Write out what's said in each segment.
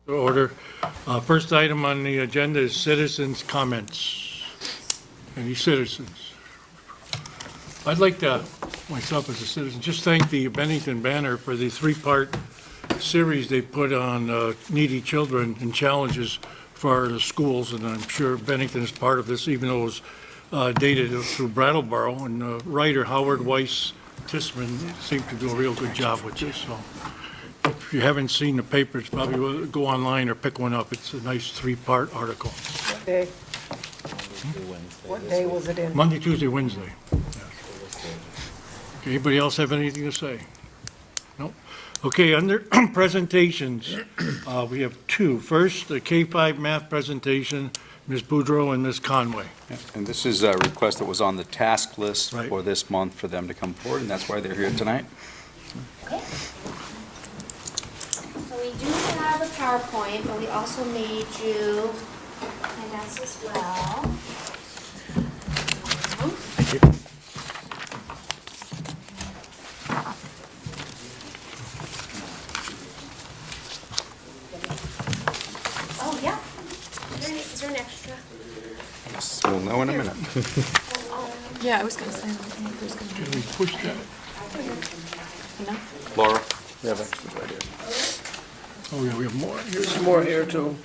Order. First item on the agenda is citizens' comments. Any citizens? I'd like to, myself as a citizen, just thank the Bennington Banner for the three-part series they put on needy children and challenges for the schools, and I'm sure Bennington is part of this, even though it was dated through Brattleboro, and writer Howard Weiss Tissman seemed to do a real good job with this. So if you haven't seen the papers, probably go online or pick one up. It's a nice three-part article. What day? What day was it in? Monday, Tuesday, Wednesday. Yeah. Okay, anybody else have anything to say? No? Okay, under presentations, we have two. First, the K-5 math presentation, Ms. Boudreau and Ms. Conway. And this is a request that was on the task list Right. for this month for them to come forward, and that's why they're here tonight. Okay. So we do have a PowerPoint, but we also made you handouts as well. Thank you. Oh, yeah. Is there an extra? We'll know in a minute. Yeah, I was gonna say, I think there's gonna Can we push that? be enough. Laura? We have extras right here. Oh, yeah, we have more. Here's There's more here too.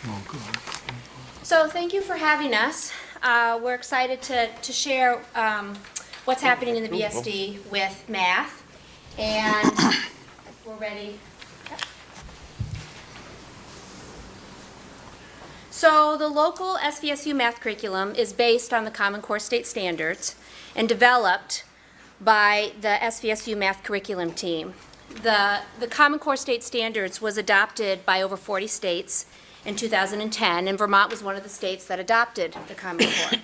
Oh, God. So thank you for having us. We're excited to share what's happening in the BSD with math, and we're ready. Yep. So the local SVSU math curriculum is based on the Common Core State Standards and developed by the SVSU math curriculum team. The Common Core State Standards was adopted by over 40 states in 2010, and Vermont was one of the states that adopted the Common Core.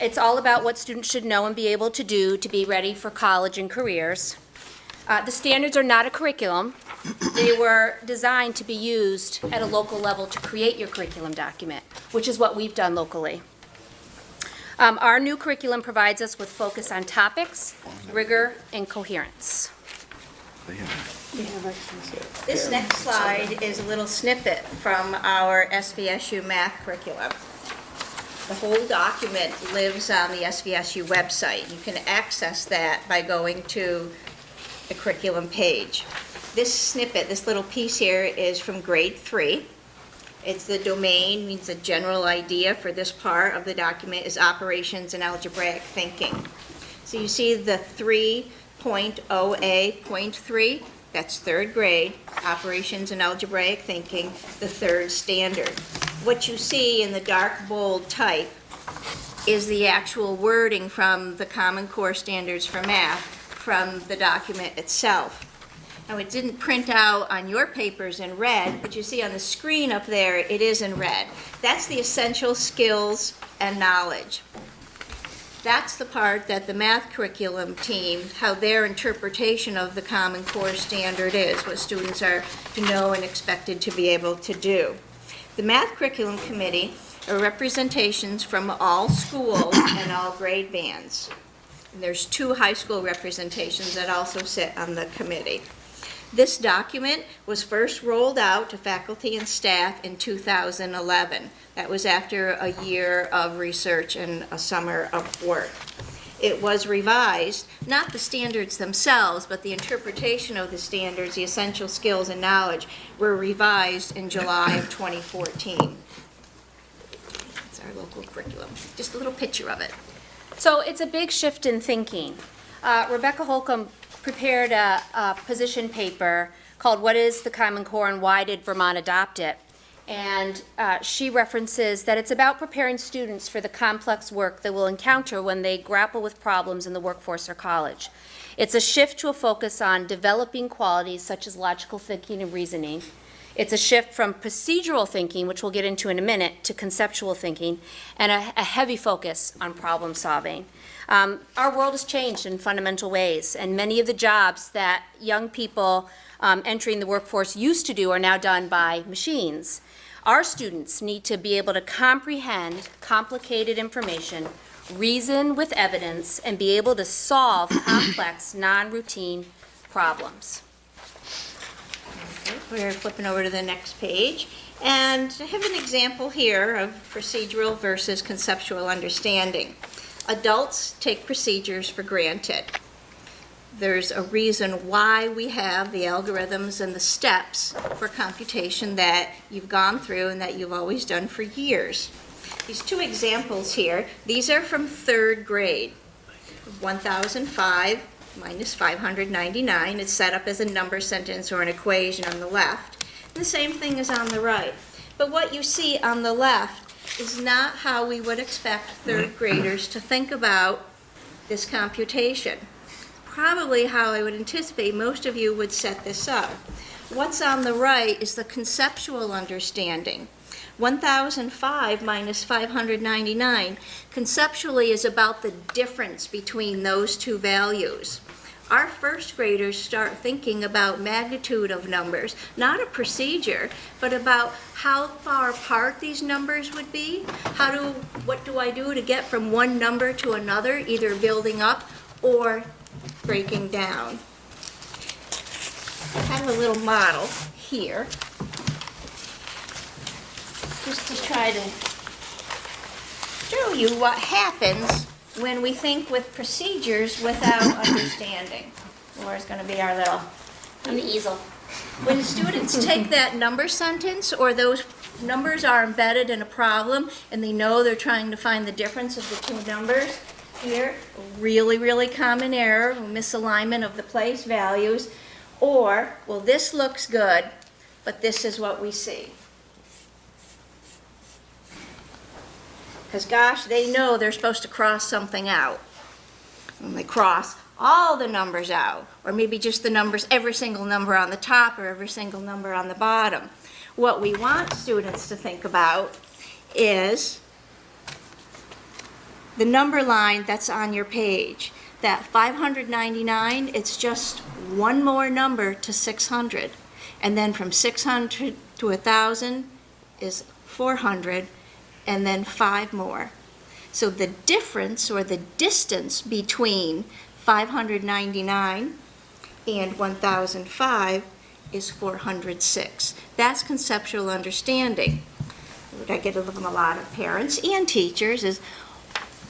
It's all about what students should know and be able to do to be ready for college and careers. The standards are not a curriculum. They were designed to be used at a local level to create your curriculum document, which is what we've done locally. Our new curriculum provides us with focus on topics, rigor, and coherence. This next slide is a little snippet from our SVSU math curriculum. The whole document lives on the SVSU website. You can access that by going to the curriculum page. This snippet, this little piece here, is from grade 3. It's the domain, means the general idea for this part of the document is operations and algebraic thinking. So you see the 3.0A.3, that's third grade, operations and algebraic thinking, the third standard. What you see in the dark bold type is the actual wording from the Common Core Standards for Math from the document itself. Now, it didn't print out on your papers in red, but you see on the screen up there, it is in red. That's the essential skills and knowledge. That's the part that the math curriculum team, how their interpretation of the Common Core Standard is, what students are to know and expected to be able to do. The Math Curriculum Committee are representations from all schools and all grade bands. And there's 2 high school representations that also sit on the committee. This document was first rolled out to faculty and staff in 2011. That was after a year of research and a summer of work. It was revised, not the standards themselves, but the interpretation of the standards, the essential skills and knowledge, were revised in July of 2014. That's our local curriculum. Just a little picture of it. So it's a big shift in thinking. Rebecca Holcomb prepared a position paper called What is the Common Core and Why Did Vermont Adopt It? And she references that it's about preparing students for the complex work they will encounter when they grapple with problems in the workforce or college. It's a shift to a focus on developing qualities such as logical thinking and reasoning. It's a shift from procedural thinking, which we'll get into in a minute, to conceptual thinking, and a heavy focus on problem solving. Our world has changed in fundamental ways, and many of the jobs that young people entering the workforce used to do are now done by machines. Our students need to be able to comprehend complicated information reason with evidence, and be able to solve complex, non-routine problems. We're flipping over to the next page, and I have an example here of procedural versus conceptual understanding. Adults take procedures for granted. There's a reason why we have the algorithms and the steps for computation that you've gone through and that you've always done for years. These two examples here, these are from third grade. 1005 minus 599 is set up as a number sentence or an equation on the left. And the same thing is on the right. But what you see on the left is not how we would expect third graders to think about this computation. Probably how I would anticipate most of you would set this up. What's on the right is the conceptual understanding. 1005 minus 599 conceptually is about the difference between those two values. Our first graders start thinking about magnitude of numbers, not a procedure, but about how far apart these numbers would be. What do I do to get from one number to another, either building up or breaking down? I have a little model here, just to try to show you what happens when we think with procedures without understanding. Laura's going to be our little On the easel. when students take that number sentence, or those numbers are embedded in a problem and they know they're trying to find the difference of the two numbers, here, really, really common error, misalignment of the place values, or, well, this looks good, but this is what we see. Because gosh, they know they're supposed to cross something out. And they cross all the numbers out, or maybe just the numbers, every single number on the top or every single number on the bottom. What we want students to think about is the number line that's on your page. That 599, it's just one more number to 600. And then from 600 to 1,000 is 400, and then 5 more. So the difference, or the distance between 599 and 1005 is 406. That's conceptual understanding. What I get from a lot of parents and teachers is,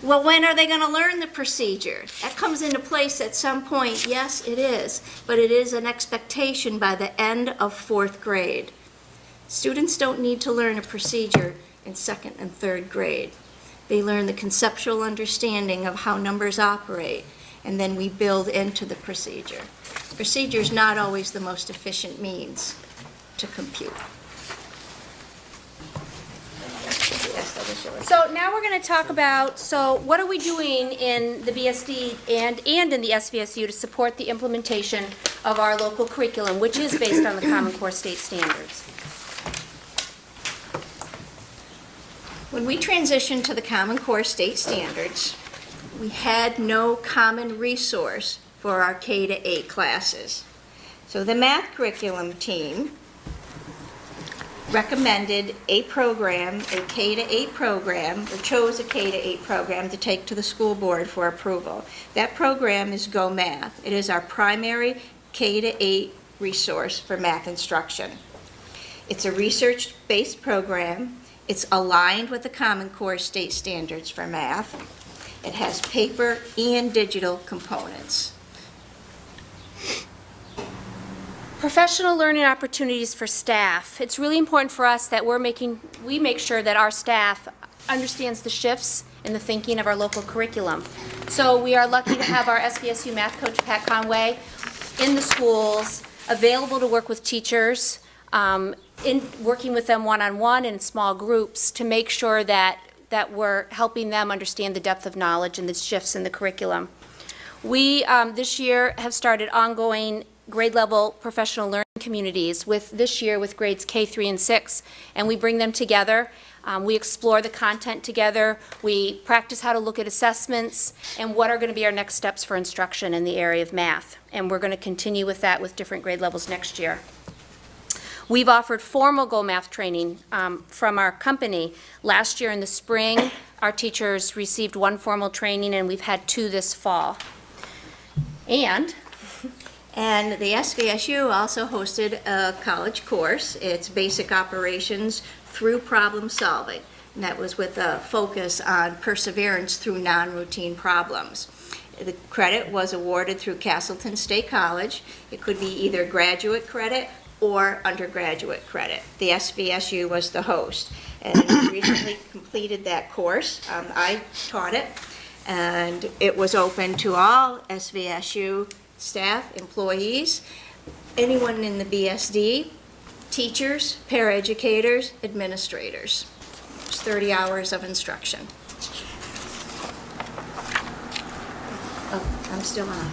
well, when are they going to learn the procedure? That comes into place at some point. Yes, it is, but it is an expectation by the end of 4th grade. Students don't need to learn a procedure in 2nd and 3rd grade. They learn the conceptual understanding of how numbers operate, and then we build into the procedure. Procedure is not always the most efficient means to compute. Yes, that was yours. So now we're going to talk about, so what are we doing in the BSD and in the SVSU to support the implementation of our local curriculum, which is based on the Common Core state standards? When we transitioned to the Common Core state standards, we had no common resource for our K-8 classes. So the math curriculum team recommended a program, a K-8 program, or chose a K-8 program to take to the school board for approval. That program is Go Math. It is our primary K-8 resource for math instruction. It's a research-based program. It's aligned with the Common Core state standards for math. It has paper and digital components. Professional learning opportunities for staff. It's really important for us that we make sure that our staff understands the shifts in the thinking of our local curriculum. So we are lucky to have our SVSU math coach, Pat Conway, in the schools, available to work with teachers, in working with them one-on-one in small groups to make sure that we're helping them understand the depth of knowledge and the shifts in the curriculum. We, this year, have started ongoing grade-level professional learning communities this year with grades K, 3, and 6, and we bring them together. We explore the content together. We practice how to look at assessments and what are going to be our next steps for instruction in the area of math. And we're going to continue with that with different grade levels next year. We've offered formal Go Math training from our company. Last year in the spring, our teachers received 1 formal training, and we've had 2 this fall. And And the SVSU also hosted a college course. It's Basic Operations Through Problem Solving. And that was with a focus on perseverance through non-routine problems. The credit was awarded through Castleton State College. It could be either graduate credit or undergraduate credit. The SVSU was the host. And we recently completed that course. I taught it, and it was open to all SVSU staff, employees, anyone in the BSD, teachers, paraeducators, administrators. It's 30 hours of instruction. Oh, I'm still on.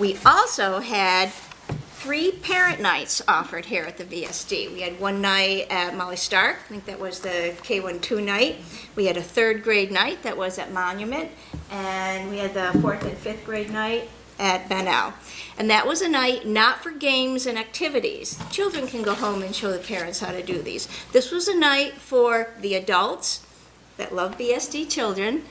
We also had 3 parent nights offered here at the VSD. We had one night at Molly Stark, I think that was the K-12 night. We had a 3rd grade night that was at Monument, and we had the 4th and 5th grade night at Bennell. And that was a night not for games and activities. Children can go home and show the parents how to do these. This was a night for the adults that love BSD children,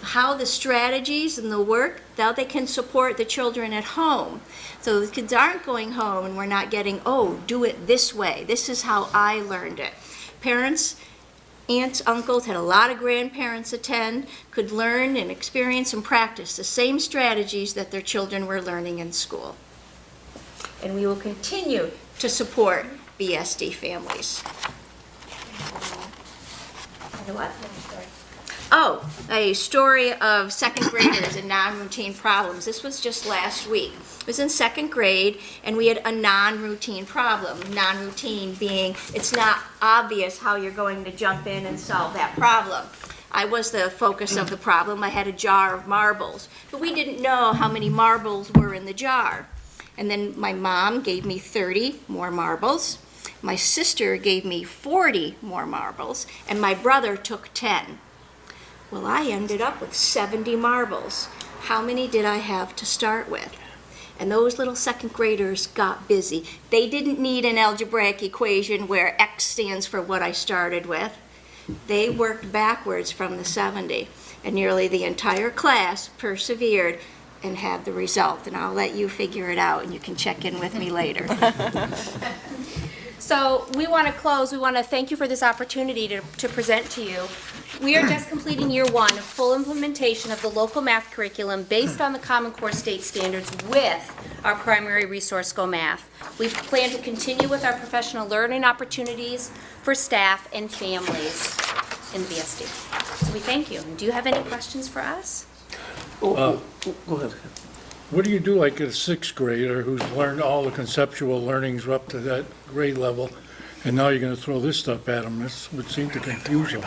how the strategies and the work, how they can support the children at home. So the kids aren't going home and we're not getting, oh, do it this way. This is how I learned it. Parents, aunts, uncles, had a lot of grandparents attend, could learn and experience and practice the same strategies that their children were learning in school. And we will continue to support BSD families. And what? Oh, a story of 2nd graders and non-routine problems. This was just last week. It was in 2nd grade, and we had a non-routine problem. Non-routine being it's not obvious how you're going to jump in and solve that problem. I was the focus of the problem. I had a jar of marbles, but we didn't know how many marbles were in the jar. And then my mom gave me 30 more marbles. My sister gave me 40 more marbles, and my brother took 10. Well, I ended up with 70 marbles. How many did I have to start with? And those little 2nd graders got busy. They didn't need an algebraic equation where X stands for what I started with. They worked backwards from the 70, and nearly the entire class persevered and had the result. And I'll let you figure it out, and you can check in with me later. so we want to close. We want to thank you for this opportunity to present to you. We are just completing year 1 of full implementation of the local math curriculum based on the Common Core state standards with our primary resource Go Math. We plan to continue with our professional learning opportunities for staff and families in BSD. So we thank you. And do you have any questions for us? Go ahead. What do you do like a 6th grader who's learned all the conceptual learnings up to that grade level, and now you're going to throw this stuff at them? This would seem to confuse them.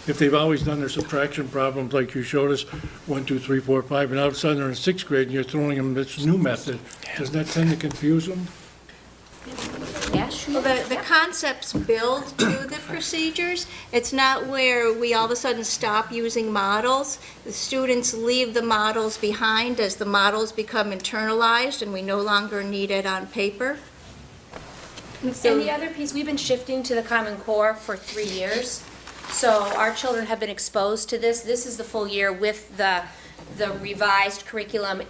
If they've always done their subtraction problems like you showed us, 1, 2, 3, 4, 5, and all of a sudden they're in 6th grade and you're throwing them this new method, doesn't that tend to confuse them? Yes? Well, the concepts build to the procedures. It's not where we all of a sudden stop using models. The students leave the models behind as the models become internalized and we no longer need it on paper. And the other piece, we've been shifting to the Common Core for 3 years. So our children have been exposed to this. This is the full year with the revised curriculum,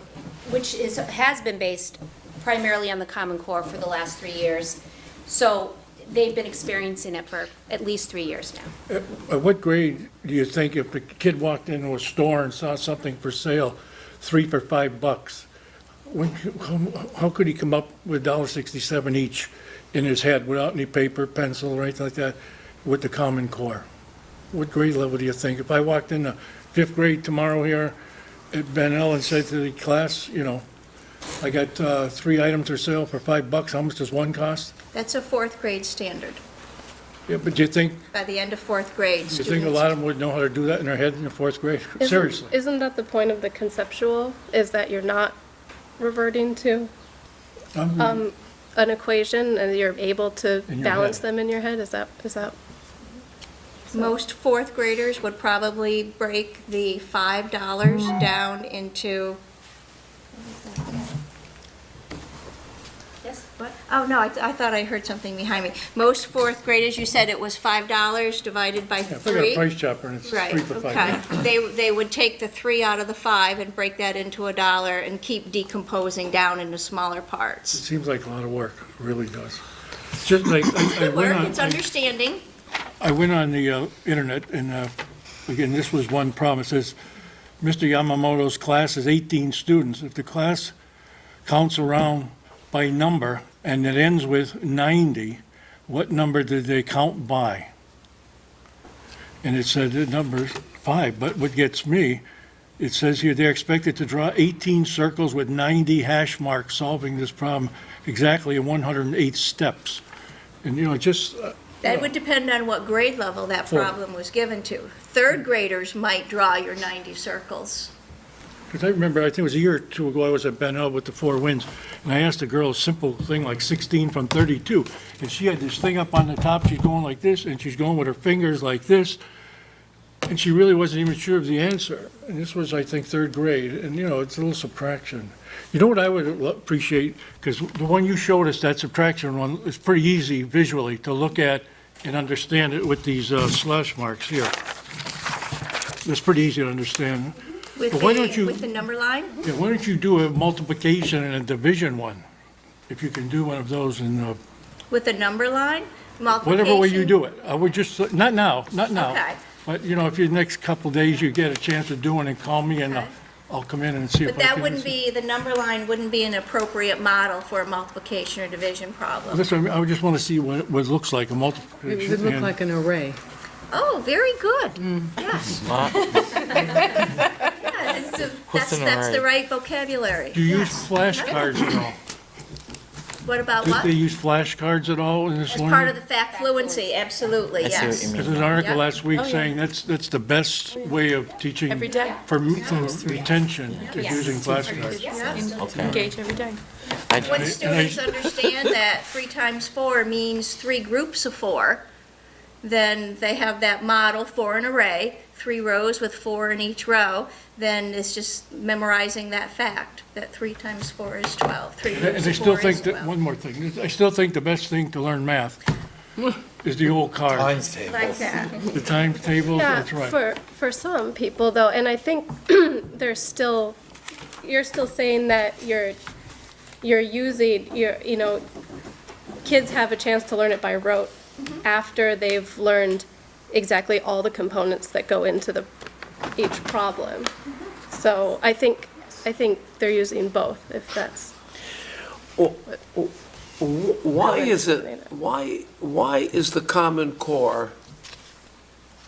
which has been based primarily on the Common Core for the last 3 years. So they've been experiencing it for at least 3 years now. At what grade do you think if the kid walked into a store and saw something for sale, 3 for $5, how could he come up with $1.67 each in his head without any paper, pencil, or anything like that with the Common Core? What grade level do you think? If I walked into 5th grade tomorrow here at Bennell and said to the class, you know, I got 3 items for sale for $5, how much does one cost? That's a 4th grade standard. Yeah, but do you think, By the end of 4th grade, do you think a lot of them would know how to do that in their head in the 4th grade? Seriously. Isn't that the point of the conceptual, is that you're not reverting to an equation and you're able to In your balance head. them in your head? Is that? Most 4th graders would probably break the $5 down into, Yes? What? Oh, no, I thought I heard something behind me. Most fourth graders, you said it was $5 divided by Yeah, if I got a 3? price chopper and it's Right, 3 for okay. $5. They would take the 3 out of the 5 and break that into $1 and keep decomposing down into smaller It parts. seems like a lot of work, it really does. It's just like, I Good went work, on, it's understanding. I went on the internet and, again, this was one problem. It says, Mr. Yamamoto's class is 18 students. If the class counts around by number and it ends with 90, what number did they count by? And it said the number's 5, but what gets me, it says here they're expected to draw 18 circles with 90 hash marks, solving this problem exactly in 108 steps. And, just, That would depend on what grade level that Sure. problem was given to. Third graders might draw your 90 circles. because I remember, I think it was a year or two ago, I was at Ben Hill with the Four Winds, and I asked a girl a simple thing like 16 from 32, and she had this thing up on the top, she's going like this, and she's going with her fingers like this, and she really wasn't even sure of the answer. And this was, I think, third grade, and, it's a little subtraction. You know what I would appreciate, because the one you showed us, that subtraction one, is pretty easy visually to look at and understand it with these slash marks here. It's pretty easy to understand. With But why don't you- with the number line? Yeah, why don't you do a multiplication and a division one? If you can do one of those in, With the number line? whatever way you Multiplication? do it. I would just, not now. Okay. But, if you, next couple of days you get a chance to do it and call me and Okay. I'll come in and see if I But can. that wouldn't be, the number line wouldn't be an appropriate model for a multiplication or division problem. That's what I mean, I would just want to see what it looks like, a It multiplication. would look and- like an array. Oh, very good. Yes. Yeah, What's an that's the array? right vocabulary. Do you use Yes. flashcards at all? What about Do what? they use flashcards at all in this As learning? part of the fact fluency, absolutely, I see what yes. you mean. There's an article Yep. last week Oh, yeah. saying that's the best way of teaching. Every day. For retention, is using flashcards. Okay. Engage every day. When students understand that 3 times 4 means 3 groups of 4, then they have that model for an array, 3 rows with 4 in each row, then it's just memorizing that fact, that 3 times 4 is 12, 3 And groups I of still 4 think is that, 12. one more thing, I still think the best thing to learn math is the old card. Times Like tables. that. The timetable, Yeah, that's right. for some people though, and I think you're still saying that you're using, kids have a chance to learn it by rote after they've learned exactly all the components that go into each problem. So I think they're using both, if that's. Why is it, why is the Common Core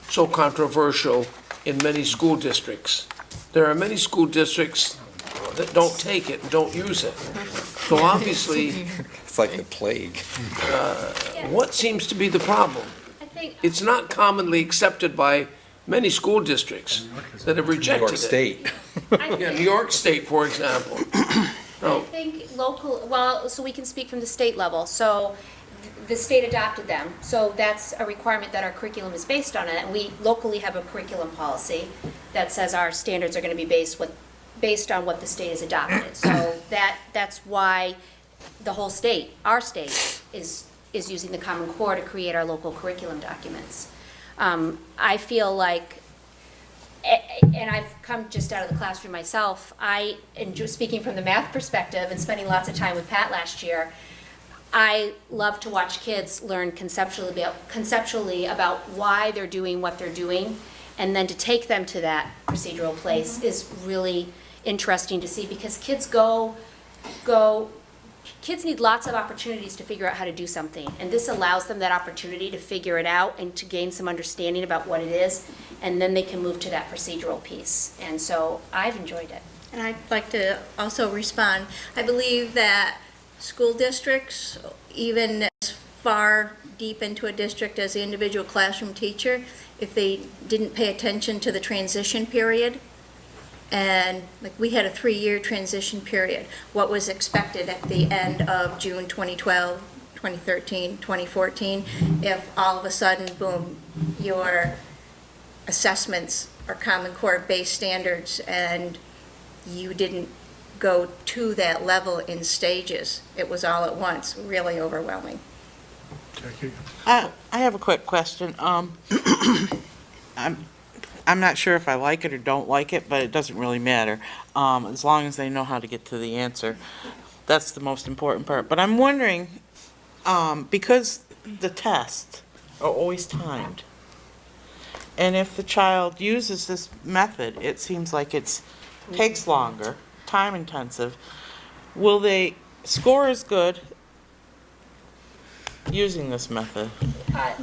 so controversial in many school districts? There are many school districts that don't take it, don't use it. So obviously, It's like the plague. what seems to be the problem? I think, It's not commonly accepted by many school districts that have New rejected York it. State. Yeah, New York State, for example. I think so we can speak from the state level. So the state adopted them, so that's a requirement that our curriculum is based on it. And we locally have a curriculum policy that says our standards are going to be based on what the state has adopted. So that's why the whole state, our state, is using the Common Core to create our local curriculum documents. I feel like, and I've come just out of the classroom myself, and just speaking from the math perspective and spending lots of time with Pat last year, I love to watch kids learn conceptually about why they're doing what they're doing, and then to take them to that procedural place is really interesting to see, because kids kids need lots of opportunities to figure out how to do something, and this allows them that opportunity to figure it out and to gain some understanding about what it is, and then they can move to that procedural piece. And so I've enjoyed it. And I'd like to also respond. I believe that school districts, even as far deep into a district as the individual classroom teacher, if they didn't pay attention to the transition period, and like we had a 3-year transition period, what was expected at the end of June 2012, 2013, 2014, if all of a sudden, boom, your assessments are Common Core based standards and you didn't go to that level in stages. It was all at once, really overwhelming. Jackie? I have a quick question. I'm not sure if I like it or don't like it, but it doesn't really matter. As long as they know how to get to the answer. That's the most important part. But I'm wondering, because the tests are always timed, and if the child uses this method, it seems like takes longer, time intensive, will they score as good using this method?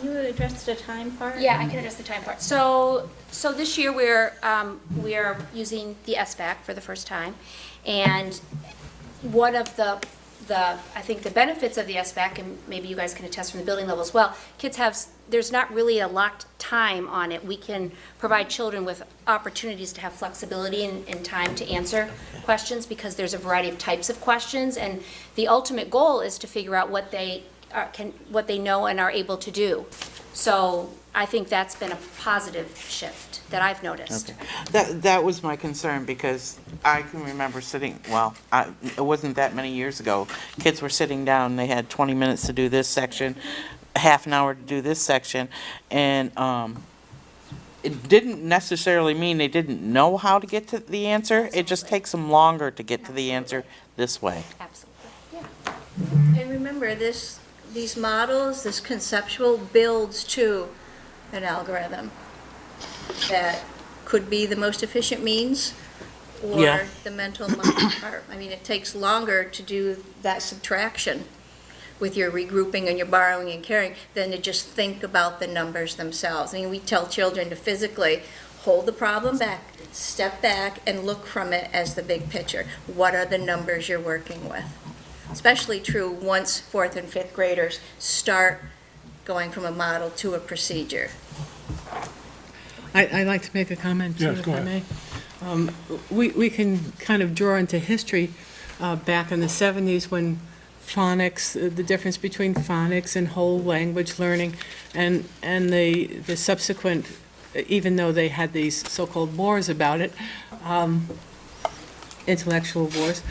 You addressed the time part? Yeah, I can address the time part. So this year we're using the SVSAC for the first time, and one of the I think the benefits of the SVSAC, and maybe you guys can attest from the building level as well, there's not really a locked time on it. We can provide children with opportunities to have flexibility and time to answer questions because there's a variety of types of questions, and the ultimate goal is to figure out what they know and are able to do. So I think that's been a positive shift that I've noticed. Okay. That was my concern, because I can remember it wasn't that many years ago, kids were sitting down, they had 20 minutes to do this section, half an hour to do this section, and it didn't necessarily mean they didn't know how to get to the answer, it just takes them longer to get to the answer this way. Absolutely, yeah. And remember, these models, this conceptual builds to an algorithm that could be the most efficient means or Yeah. the mental muscle part. I mean, it takes longer to do that subtraction with your regrouping and your borrowing and carrying than to just think about the numbers themselves. I mean, we tell children to physically hold the problem back, step back, and look from it as the big picture. What are the numbers you're working with? Especially true once 4th and 5th graders start going from a model to a procedure. I'd like to make a comment too, Yes, if go I ahead. may. We can kind of draw into history back in the 70s when phonics, the difference between phonics and whole language learning, and the subsequent, even though they had these so-called wars about it, intellectual wars,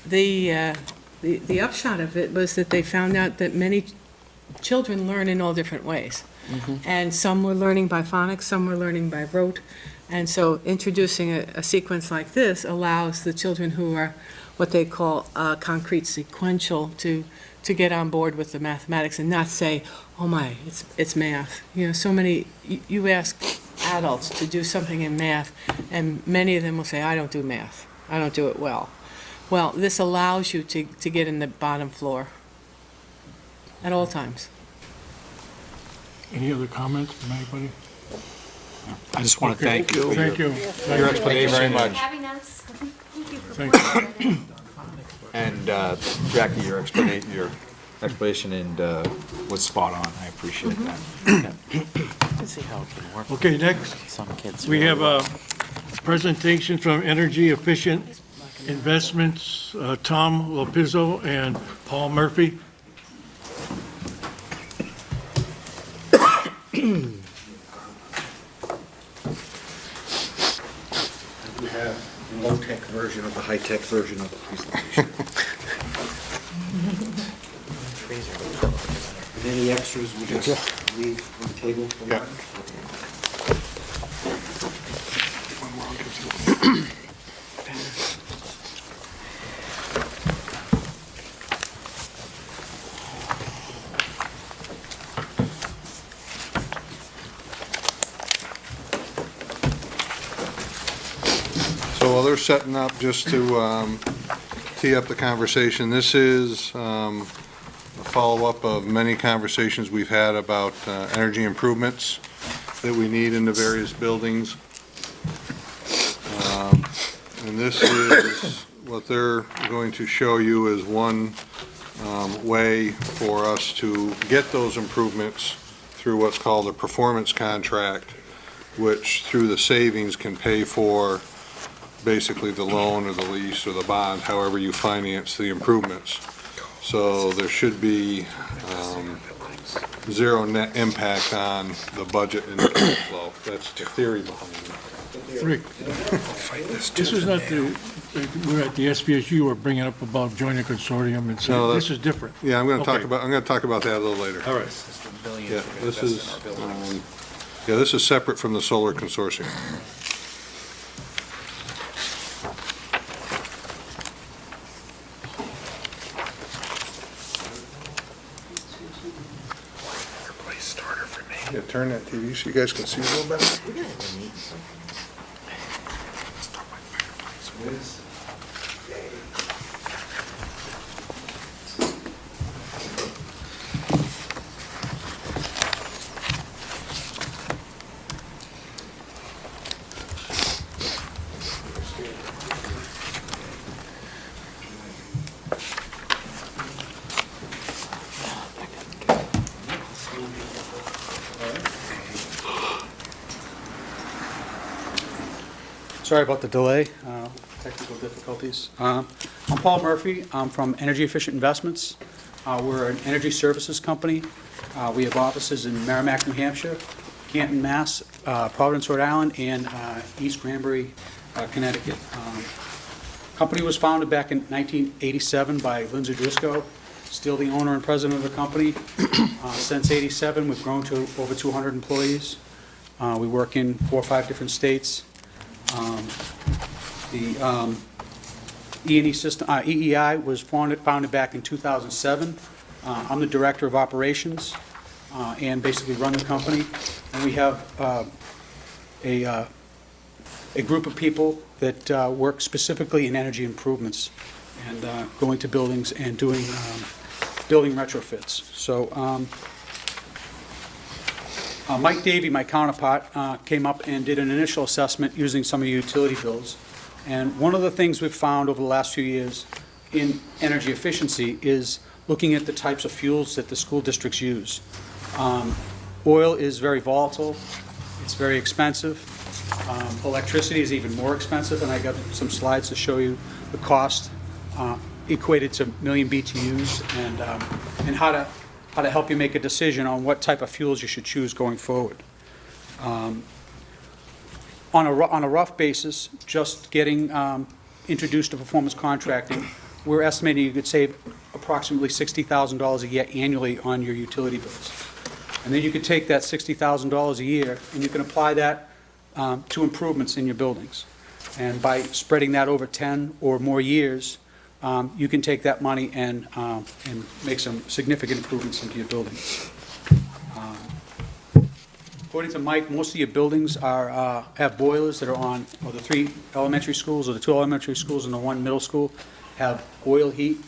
the upshot of it was that they found out that many children learn in all different ways. And some were learning by phonics, some were learning by rote. And so introducing a sequence like this allows the children who are what they call concrete sequential to get on board with the mathematics and not say, oh my, it's math. You know, so many, you ask adults to do something in math, and many of them will say, I don't do math. I don't do it well. Well, this allows you to get in the bottom floor at all times. Any other comments from anybody? I just want to thank you for Thank you. your explanation. Very much. Having us. Thank you. And Jackie, your explanation and was spot on. I appreciate that. Let's see how it can work. Okay, next, Some kids. we really have well. a presentation from Energy Efficient Investments, Tom Lopizzo and Paul Murphy. We have a low-tech version of the high-tech version of the presentation. And any extras we just leave on the table for lunch? So while they're setting up, just to tee up the conversation, this is a follow-up of many conversations we've had about energy improvements that we need in the various buildings. And this is what they're going to show you is one way for us to get those improvements through what's called a performance contract, which through the savings can pay for basically the loan or the lease or the bond, however you finance the improvements. So there should be zero net impact on the budget and the cash flow. That's the theory behind it. Rick, this is not the, we're at the SVSU, we're bringing up about joining a consortium and No, so that's- this is different. Yeah, I'm gonna talk Okay. about that a little later. All right. Yeah, this is, this is separate from the solar consortium. Yeah, turn that TV so you guys can see a little better. Sorry about the delay, technical difficulties. I'm Paul Murphy. I'm from Energy Efficient Investments. We're an energy services company. We have offices in Merrimack, New Hampshire, Canton, Mass., Providence, Rhode Island, and East Granbury, Connecticut. Company was founded back in 1987 by Lindsay Driscoll, still the owner and president of the company. Since '87, we've grown to over 200 employees. We work in 4 or 5 different states. The E&E system, EEI was founded back in 2007. I'm the director of operations and basically run the company. And we have a group of people that work specifically in energy improvements and going to buildings and doing building retrofits. So Mike Davey, my counterpart, came up and did an initial assessment using some of the utility bills. And one of the things we've found over the last few years in energy efficiency is looking at the types of fuels that the school districts use. Oil is very volatile. It's very expensive. Electricity is even more expensive, and I got some slides to show you the cost equated to million BTUs and how to help you make a decision on what type of fuels you should choose going forward. On a rough basis, just getting introduced to performance contracting, we're estimating you could save approximately $60,000 a year annually on your utility bills. And then you could take that $60,000 a year and you can apply that to improvements in your buildings. And by spreading that over 10 or more years, you can take that money and make some significant improvements into your buildings. According to Mike, most of your buildings have boilers that are on, or the 3 elementary schools, or the 2 elementary schools and the 1 middle school have oil heat.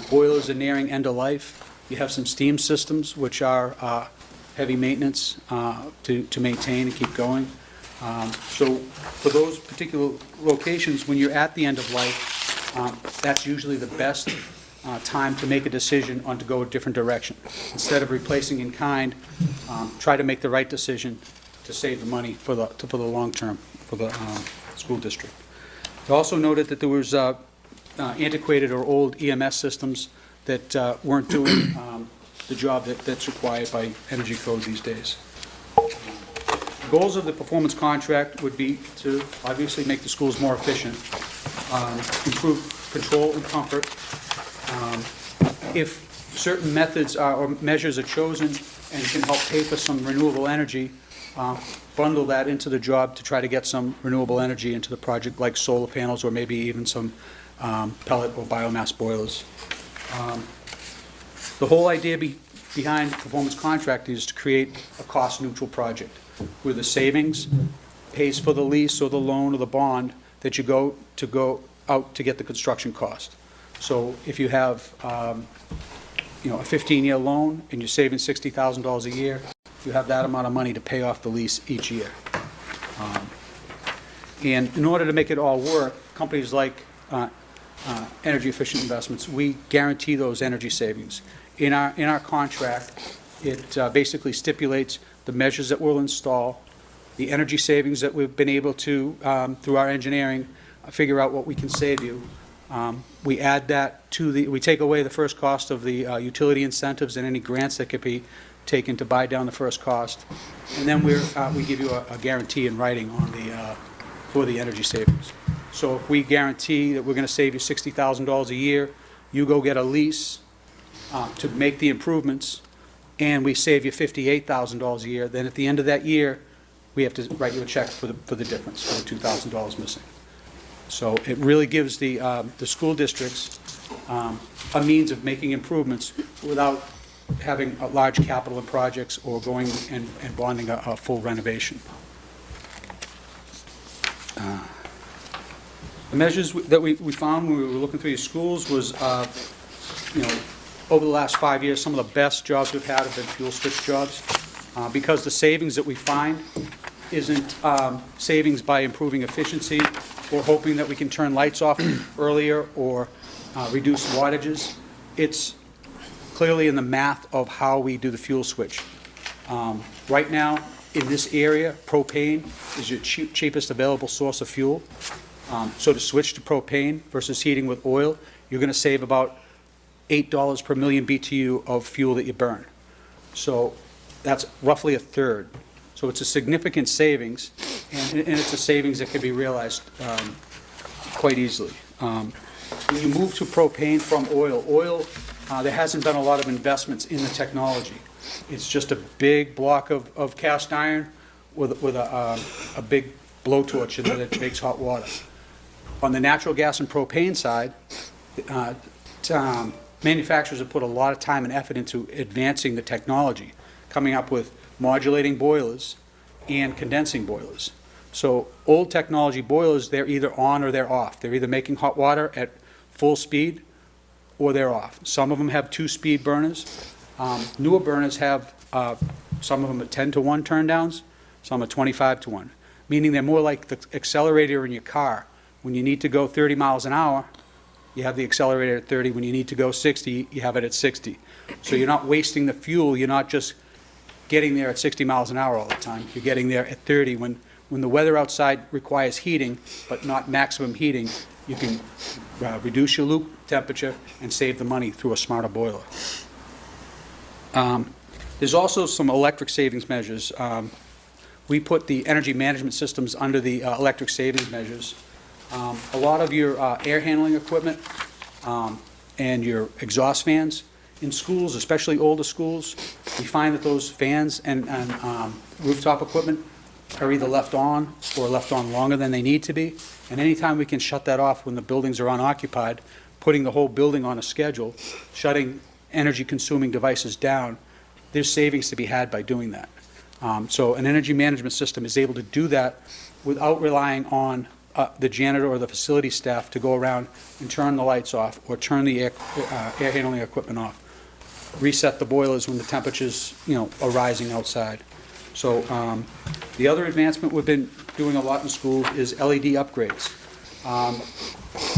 Boilers are nearing end of life. You have some steam systems, which are heavy maintenance to maintain and keep going. So for those particular locations, when you're at the end of life, that's usually the best time to make a decision on to go a different direction. Instead of replacing in kind, try to make the right decision to save the money for the long term for the school district. I also noted that there was antiquated or old EMS systems that weren't doing the job that's required by energy code these days. The goals of the performance contract would be to obviously make the schools more efficient, improve control and comfort. If certain methods or measures are chosen and can help pay for some renewable energy, bundle that into the job to try to get some renewable energy into the project, like solar panels or maybe even some pellet or biomass boilers. The whole idea behind performance contract is to create a cost-neutral project where the savings pays for the lease or the loan or the bond that you go out to get the construction cost. So if you have a 15-year loan and you're saving $60,000 a year, you have that amount of money to pay off the lease each year. And in order to make it all work, companies like Energy Efficient Investments, we guarantee those energy savings. In our contract, it basically stipulates the measures that we'll install, the energy savings that we've been able to, through our engineering, figure out what we can save you. We add that to we take away the first cost of the utility incentives and any grants that could be taken to buy down the first cost. And then we give you a guarantee in writing on for the energy savings. So if we guarantee that we're going to save you $60,000 a year, you go get a lease to make the improvements, and we save you $58,000 a year, then at the end of that year, we have to write you a check for the difference, for the $2,000 missing. So it really gives the school districts a means of making improvements without having large capital projects or going and bonding a full renovation. The measures that we found when we were looking through your schools was, over the last 5 years, some of the best jobs we've had have been fuel switch jobs, because the savings that we find isn't savings by improving efficiency or hoping that we can turn lights off earlier or reduce wattages. It's clearly in the math of how we do the fuel switch. Right now, in this area, propane is your cheapest available source of fuel. So to switch to propane versus heating with oil, you're going to save about $8 per million BTU of fuel that you burn. So that's roughly a third. So it's a significant savings, and it's a savings that can be realized quite easily. When you move to propane from oil, there hasn't been a lot of investments in the technology. It's just a big block of cast iron with a big blowtorch in it that makes hot water. On the natural gas and propane side, manufacturers have put a lot of time and effort into advancing the technology, coming up with modulating boilers and condensing boilers. So old technology boilers, they're either on or they're off. They're either making hot water at full speed or they're off. Some of them have 2-speed burners. Newer burners have, some of them are 10-to-1 turndowns, some are 25-to-1, meaning they're more like the accelerator in your car. When you need to go 30 miles an hour, you have the accelerator at 30. When you need to go 60, you have it at 60. So you're not wasting the fuel. You're not just getting there at 60 miles an hour all the time. You're getting there at 30. When the weather outside requires heating, but not maximum heating, you can reduce your loop temperature and save the money through a smarter boiler. There's also some electric savings measures. We put the energy management systems under the electric savings measures. A lot of your air handling equipment and your exhaust fans in schools, especially older schools, we find that those fans and rooftop equipment are either left on or left on longer than they need to be. And anytime we can shut that off when the buildings are unoccupied, putting the whole building on a schedule, shutting energy-consuming devices down, there's savings to be had by doing that. So an energy management system is able to do that without relying on the janitor or the facility staff to go around and turn the lights off or turn the air handling equipment off, reset the boilers when the temperatures, are rising outside. So the other advancement we've been doing a lot in schools is LED upgrades.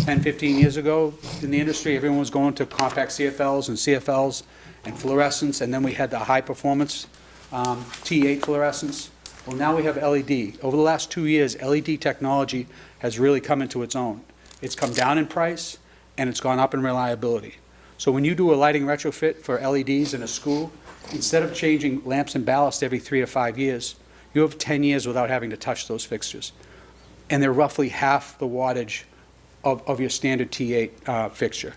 10, 15 years ago in the industry, everyone was going to compact CFLs and CFLs and fluorescence, and then we had the high performance T8 fluorescence. Well, now we have LED. Over the last 2 years, LED technology has really come into its own. It's come down in price, and it's gone up in reliability. So when you do a lighting retrofit for LEDs in a school, instead of changing lamps and ballast every 3 to 5 years, you have 10 years without having to touch those fixtures. And they're roughly half the wattage of your standard T8 fixture.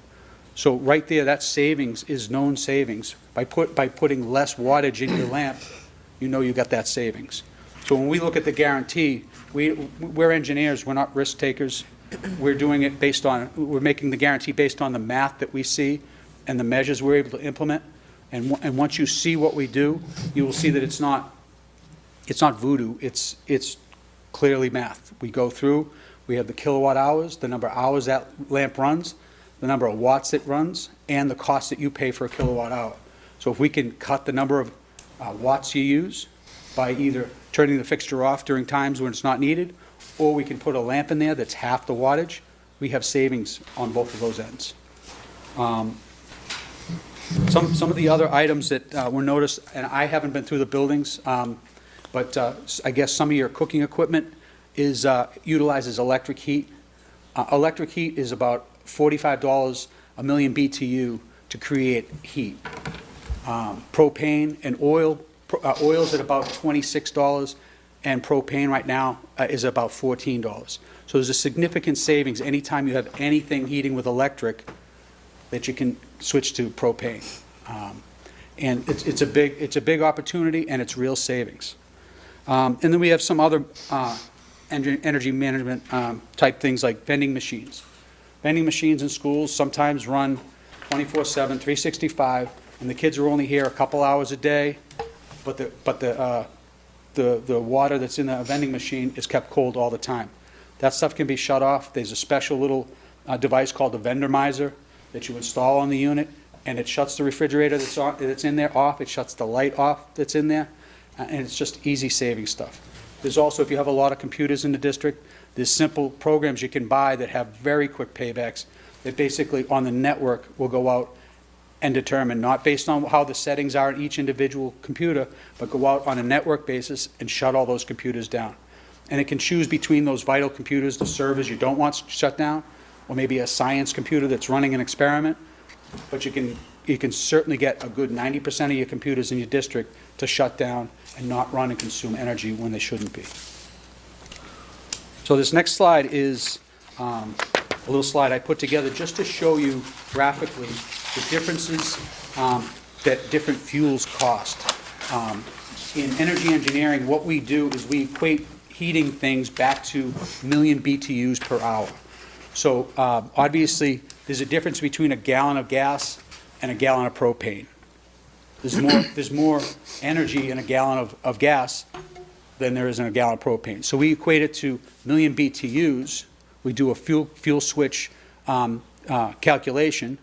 So right there, that savings is known savings. By putting less wattage in your lamp, you got that savings. So when we look at the guarantee, we're engineers, we're not risk takers. We're doing it we're making the guarantee based on the math that we see and the measures we're able to implement. And once you see what we do, you will see that it's not voodoo, it's clearly math. We go through, we have the kilowatt hours, the number of hours that lamp runs, the number of watts it runs, and the cost that you pay for a kilowatt hour. So if we can cut the number of watts you use by either turning the fixture off during times when it's not needed, or we can put a lamp in there that's half the wattage, we have savings on both of those ends. Some of the other items that were noticed, and I haven't been through the buildings, but I guess some of your cooking equipment utilizes electric heat. Electric heat is about $45 a million BTU to create heat. Propane and oil, oil's at about $26, and propane right now is about $14. So there's a significant savings anytime you have anything heating with electric that you can switch to propane. And it's a big opportunity, and it's real savings. And then we have some other energy management type things like vending machines. Vending machines in schools sometimes run 24/7, 365, and the kids are only here a couple hours a day, but the water that's in the vending machine is kept cold all the time. That stuff can be shut off. There's a special little device called the Vendomizer that you install on the unit, and it shuts the refrigerator that's in there off. It shuts the light off that's in there, and it's just easy saving stuff. There's also, if you have a lot of computers in the district, there's simple programs you can buy that have very quick paybacks that basically on the network will go out and determine, not based on how the settings are in each individual computer, but go out on a network basis and shut all those computers down. And it can choose between those vital computers, the servers you don't want shut down, or maybe a science computer that's running an experiment. But you can certainly get a good 90% of your computers in your district to shut down and not run and consume energy when they shouldn't be. So this next slide is a little slide I put together just to show you graphically the differences that different fuels cost. In energy engineering, what we do is we equate heating things back to million BTUs per hour. So obviously, there's a difference between a gallon of gas and a gallon of propane. There's more energy in a gallon of gas than there is in a gallon of propane. So we equate it to million BTUs. We do a fuel switch calculation,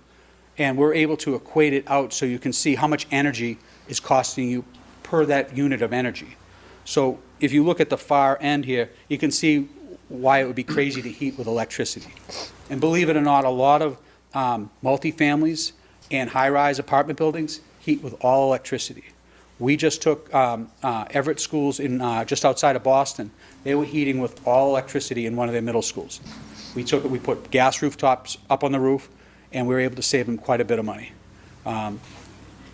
and we're able to equate it out so you can see how much energy is costing you per that unit of energy. So if you look at the far end here, you can see why it would be crazy to heat with electricity. And believe it or not, a lot of multifamilies and high-rise apartment buildings heat with all electricity. We just took Everett schools in just outside of Boston. They were heating with all electricity in one of their middle schools. We put gas rooftops up on the roof, and we were able to save them quite a bit of money.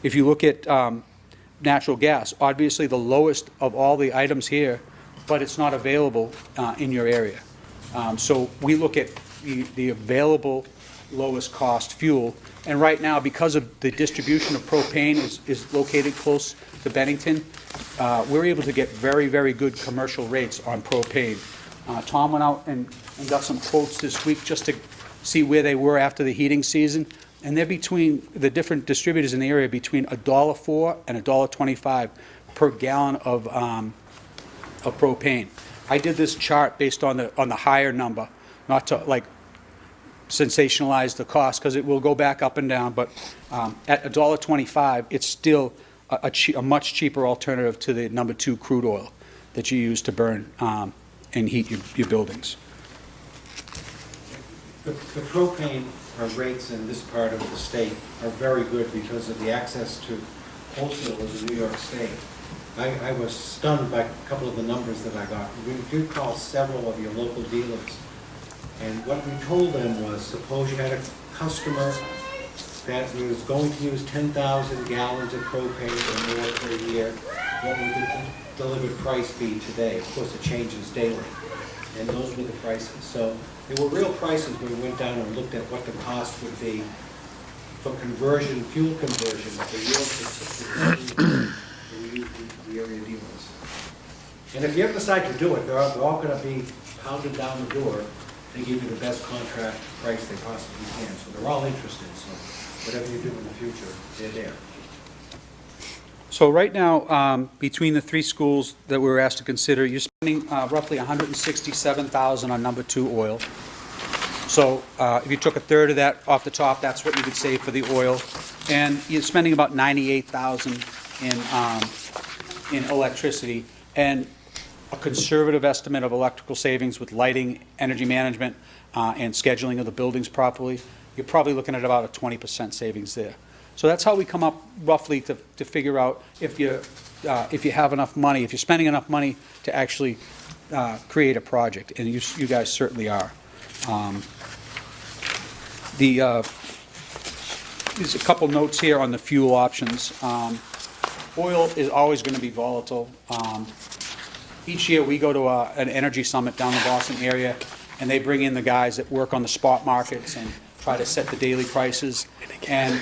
If you look at natural gas, obviously the lowest of all the items here, but it's not available in your area. So we look at the available lowest cost fuel, and right now, because of the distribution of propane is located close to Bennington, we're able to get very, very good commercial rates on propane. Tom went out and got some quotes this week just to see where they were after the heating season, and they're between the different distributors in the area between $1.04 and $1.25 per gallon of propane. I did this chart based on the higher number, not to like sensationalize the cost, because it will go back up and down, but at $1.25, it's still a much cheaper alternative to the number 2 crude oil that you use to burn and heat your buildings. The propane rates in this part of the state are very good because of the access to wholesalers in New York State. I was stunned by a couple of the numbers that I got. We did call several of your local dealers, and what we told them was, suppose you had a customer that was going to use 10,000 gallons of propane or more per year, what would the delivered price be today? Of course, it changes daily, and those were the prices. So they were real prices when we went down and looked at what the cost would be for conversion, fuel conversion, for the area dealers. And if you ever decide to do it, they're all going to be pounded down the door to give you the best contract price they possibly can. So they're all interested, so whatever you do in the future, they're there. So right now, between the 3 schools that we were asked to consider, you're spending roughly $167,000 on number 2 oil. So if you took a third of that off the top, that's what you could save for the oil. And you're spending about $98,000 in electricity. And a conservative estimate of electrical savings with lighting, energy management, and scheduling of the buildings properly, you're probably looking at about a 20% savings there. So that's how we come up roughly to figure out if you have enough money, if you're spending enough money to actually create a project, and you guys certainly are. There's a couple notes here on the fuel options. Oil is always going to be volatile. Each year, we go to an energy summit down the Boston area, and they bring in the guys that work on the spot markets and try to set the daily prices. And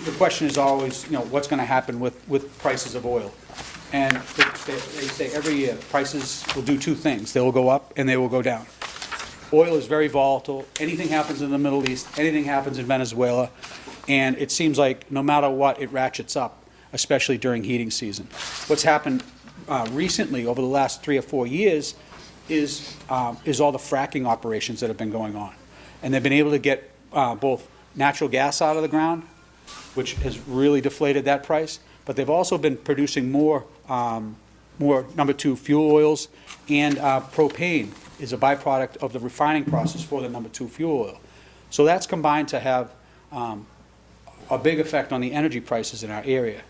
the question is always, what's going to happen with prices of oil? And they say every year, prices will do two things. They will go up and they will go down. Oil is very volatile. Anything happens in the Middle East, anything happens in Venezuela, and it seems like no matter what, it ratchets up, especially during heating season. What's happened recently, over the last 3 or 4 years, is all the fracking operations that have been going on. And they've been able to get both natural gas out of the ground, which has really deflated that price, but they've also been producing more number 2 fuel oils, and propane is a byproduct of the refining process for the number 2 fuel oil. So that's combined to have a big effect on the energy prices in our area.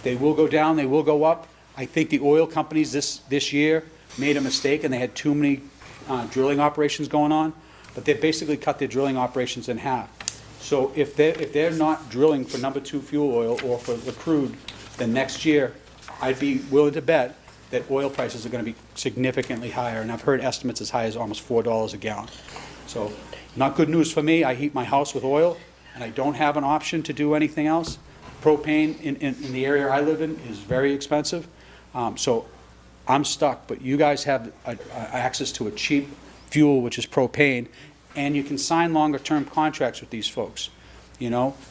They will go down, they will go up. I think the oil companies this year made a mistake, and they had too many drilling operations going on, but they basically cut their drilling operations in half. So if they're not drilling for number 2 fuel oil or for the crude, then next year, I'd be willing to bet that oil prices are going to be significantly higher, and I've heard estimates as high as almost $4 a gallon. So not good news for me. I heat my house with oil, and I don't have an option to do anything else. Propane in the area I live in is very expensive, so I'm stuck. But you guys have access to a cheap fuel, which is propane, and you can sign longer-term contracts with these folks.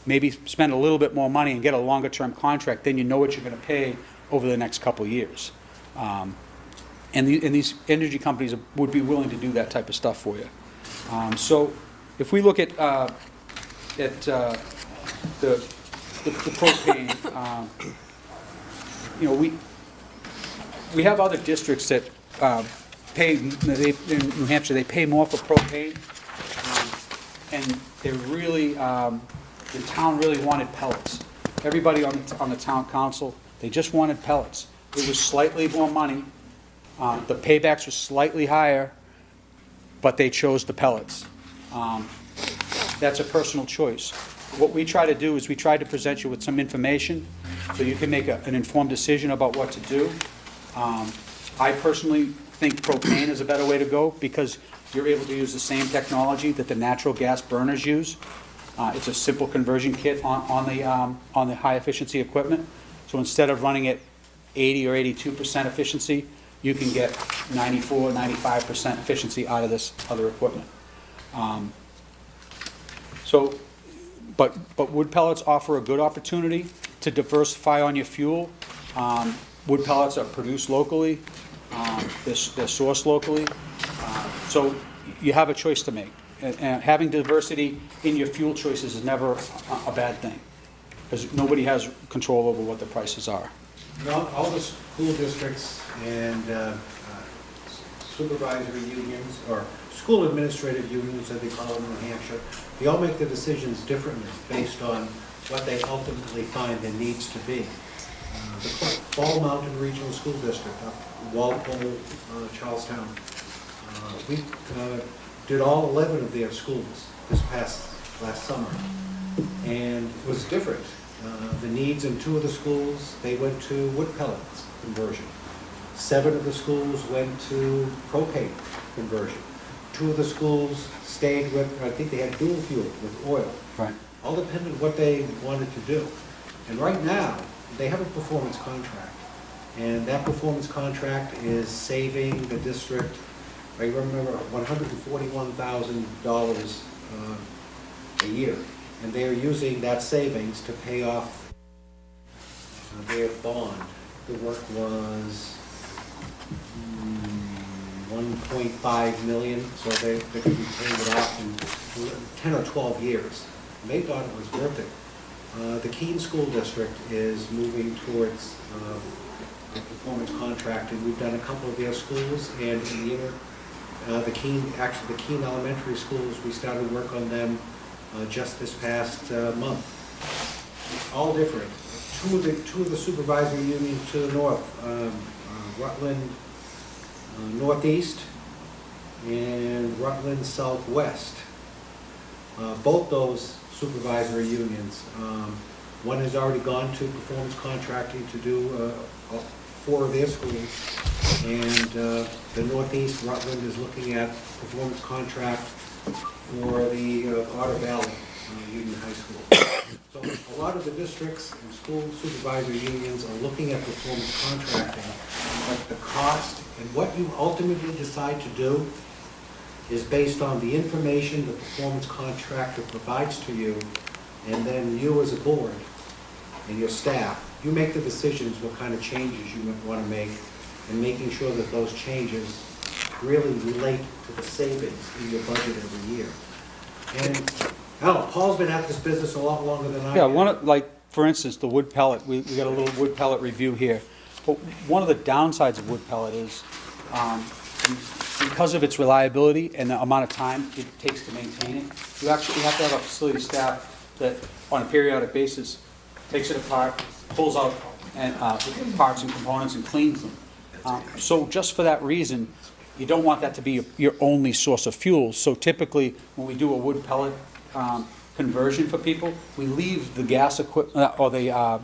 Maybe spend a little bit more money and get a longer-term contract, then you know what you're going to pay over the next couple of years. And these energy companies would be willing to do that type of stuff for you. So if we look at the propane, we have other districts that pay, in New Hampshire, they pay more for propane, and they're really, the town really wanted pellets. Everybody on the town council, they just wanted pellets. It was slightly more money, the paybacks were slightly higher, but they chose the pellets. That's a personal choice. What we try to do is we try to present you with some information so you can make an informed decision about what to do. I personally think propane is a better way to go because you're able to use the same technology that the natural gas burners use. It's a simple conversion kit on the high efficiency equipment. So instead of running at 80 or 82% efficiency, you can get 94, 95% efficiency out of this other equipment. But wood pellets offer a good opportunity to diversify on your fuel. Wood pellets are produced locally, they're sourced locally, so you have a choice to make. And having diversity in your fuel choices is never a bad thing, because nobody has control over what the prices are. All the school districts and supervisory unions, or school administrative unions, as they call them in New Hampshire, they all make the decisions differently based on what they ultimately find there needs to be. The Fall Mountain Regional School District, Walpole, Charlestown, we did all 11 of their schools last summer, and it was different. The needs in 2 of the schools, they went to wood pellets conversion. 7 of the schools went to propane conversion. 2 of the schools stayed with, I think they had dual fuel with oil. Right. All depended on what they wanted to do. And right now, they have a performance contract. And that performance contract is saving the district, I remember, $141,000 a year. And they are using that savings to pay off their bond. The work was 1.5 million, so they could be paying it off in 10 or 12 years. And they thought it was worth it. The Keene School District is moving towards a performance contract, and we've done a couple of their schools, and in the Keene elementary schools, we started work on them just this past month. All different. Two of the supervisory unions to the north, Rutland Northeast and Rutland Southwest. both those supervisory unions. One has already gone to performance contracting to do 4 of their schools, and the Northeast Rutland is looking at performance contract for the Otter Valley Union High School. So a lot of the districts and school supervisor unions are looking at performance contracting, but the cost and what you ultimately decide to do is based on the information the performance contractor provides to you, and then you as a board and your staff, you make the decisions what kind of changes you want to make, and making sure that those changes really relate to the savings in your budget every year. And I don't know, Paul's been at this business a lot longer than I Yeah, have. like, for instance, the wood pellet, we got a little wood pellet review here. But one of the downsides of wood pellet is, because of its reliability and the amount of time it takes to maintain it, you have to have a facility staff that, on a periodic basis, takes it apart, pulls out and parts and components and cleans them. So just for that reason, you don't want that to be your only source of fuel. So typically, when we do a wood pellet conversion for people, we leave the gas equipment,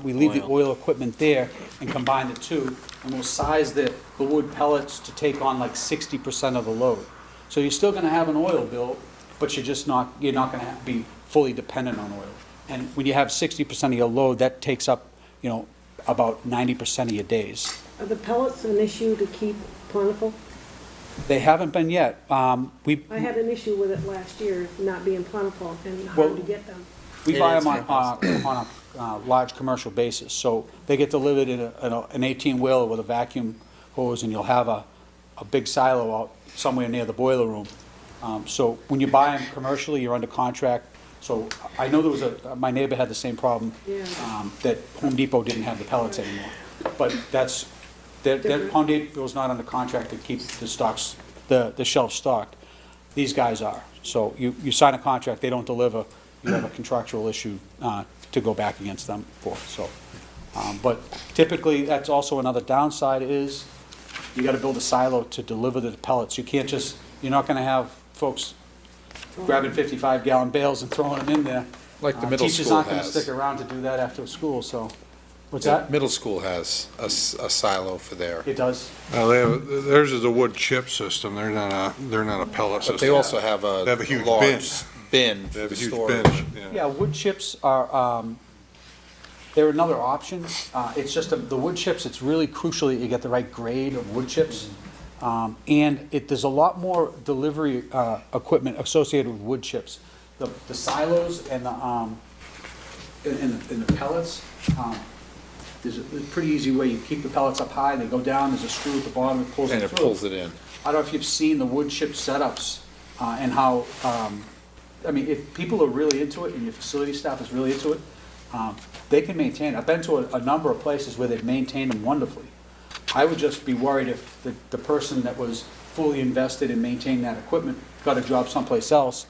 we leave the oil equipment there and combine the two, and we'll size the wood pellets to take on like 60% of the load. So you're still gonna have an oil bill, but you're not gonna be fully dependent on oil. And when you have 60% of your load, that takes up, about 90% of your days. Are the pellets an issue to keep plentiful? They haven't been yet. I had an issue with it last year, not being plentiful and Well, hard to get them. We buy them on a large commercial basis, so they get delivered in an 18-wheeler with a vacuum hose, and you'll have a big silo out somewhere near the boiler room. So when you buy them commercially, you're under contract. So I know there was my neighbor had the same problem, that Home Depot didn't have the pellets anymore. But that Home Depot's not under contract to keep the stocks, the shelf stocked. These guys are. So you sign a contract, they don't deliver, you have a contractual issue to go back against them for. So, but typically, that's also another downside is you got to build a silo to deliver the pellets. You're not going to have folks grabbing 55-gallon bales and throwing them in there. Like the middle Teachers school aren't going to has. stick around to do that after school, so. What's that? Middle school has a silo for their. It does. Theirs is a wood chip system. They're not a pellet system. But they also have They have a huge large bin They for have the a huge storage. bin. Yeah, wood chips are, they're another option. It's just the wood chips, it's really crucial that you get the right grade of wood chips. And there's a lot more delivery equipment associated with wood chips. The silos and the pellets, there's a pretty easy way. You keep the pellets up high, they go down, there's a screw at the bottom that pulls And it it through. pulls it in. I don't know if you've seen the wood chip setups and how, if people are really into it and your facility staff is really into it, they can maintain it. I've been to a number of places where they've maintained them wonderfully. I would just be worried if the person that was fully invested in maintaining that equipment got a job someplace else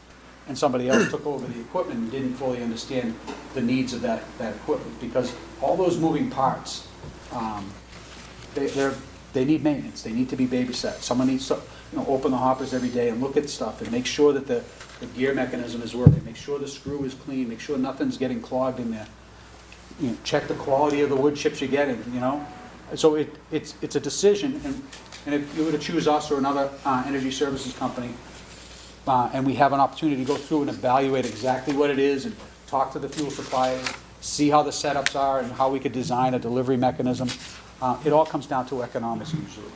and somebody else took over the equipment and didn't fully understand the needs of that equipment. Because all those moving parts, they need maintenance. They need to be babysat. Someone needs to open the hoppers every day and look at stuff and make sure that the gear mechanism is working, make sure the screw is clean, make sure nothing's getting clogged in there. Check the quality of the wood chips you're getting, So it's a decision, and if you were to choose us or another energy services company, and we have an opportunity to go through and evaluate exactly what it is and talk to the fuel suppliers, see how the setups are and how we could design a delivery mechanism, it all comes down to economics usually.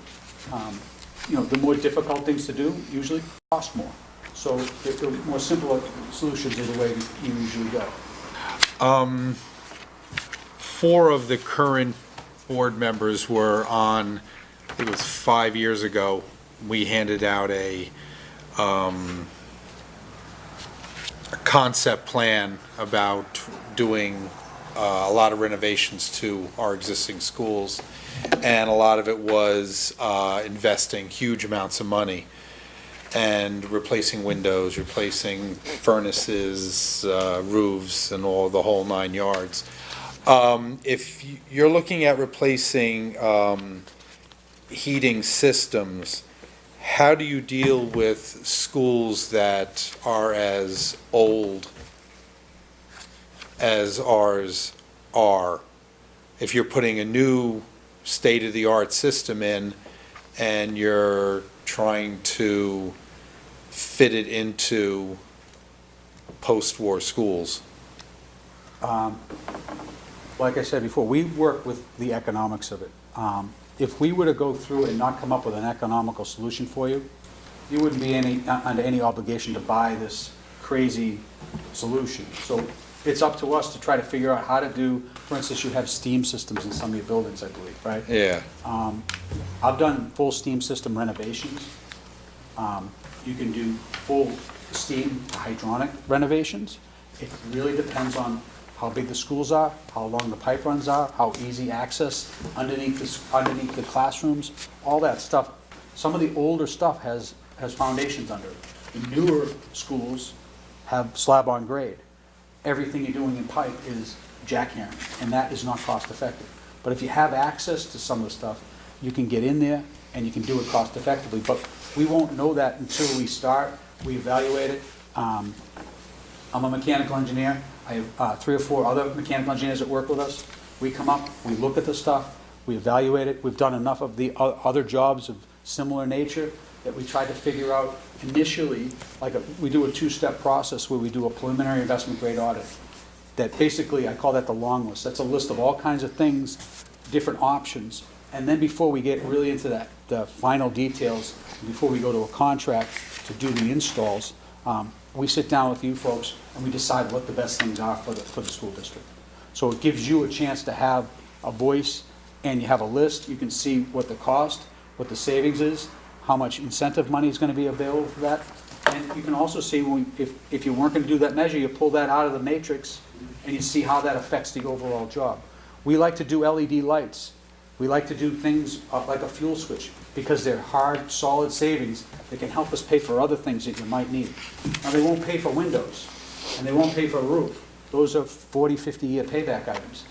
The more difficult things to do usually cost more. So the more simpler solutions are the way you usually go. 4 of the current board members were on, I think it was 5 years ago, we handed out a concept plan about doing a lot of renovations to our existing schools, and a lot of it was investing huge amounts of money and replacing windows, replacing furnaces, roofs, and the whole 9 yards. If you're looking at replacing heating systems, how do you deal with schools that are as old as ours are? If you're putting a new state-of-the-art system in and you're trying to fit it into post-war schools? Like I said before, we work with the economics of it. If we were to go through and not come up with an economical solution for you, you wouldn't be under any obligation to buy this crazy solution. So it's up to us to try to figure out how to do, for instance, you have steam systems in some of your buildings, I believe, right? Yeah. I've done full steam system renovations. You can do full steam hydronic renovations. It really depends on how big the schools are, how long the pipe runs are, how easy access underneath the classrooms, all that stuff. Some of the older stuff has foundations under it. The newer schools have slab on grade. Everything you're doing in pipe is jackhammering, and that is not cost effective. But if you have access to some of the stuff, you can get in there and you can do it cost effectively. But we won't know that until we start, we evaluate it. I'm a mechanical engineer. I have 3 or 4 other mechanical engineers that work with us. We come up, we look at the stuff, we evaluate it. We've done enough of the other jobs of similar nature that we try to figure out initially, we do a 2-step process where we do a preliminary investment grade audit. That basically, I call that the long list. That's a list of all kinds of things, different options. And then before we get really into the final details, before we go to a contract to do the installs, we sit down with you folks and we decide what the best things are for the school district. So it gives you a chance to have a voice, and you have a list. You can see what the cost, what the savings is, how much incentive money is going to be available for that. And you can also see if you weren't going to do that measure, you pull that out of the matrix and you see how that affects the overall job. We like to do LED lights. We like to do things like a fuel switch, because they're hard, solid savings that can help us pay for other things that you might need. Now, they won't pay for windows, and they won't pay for a roof. Those are 40, 50-year payback items.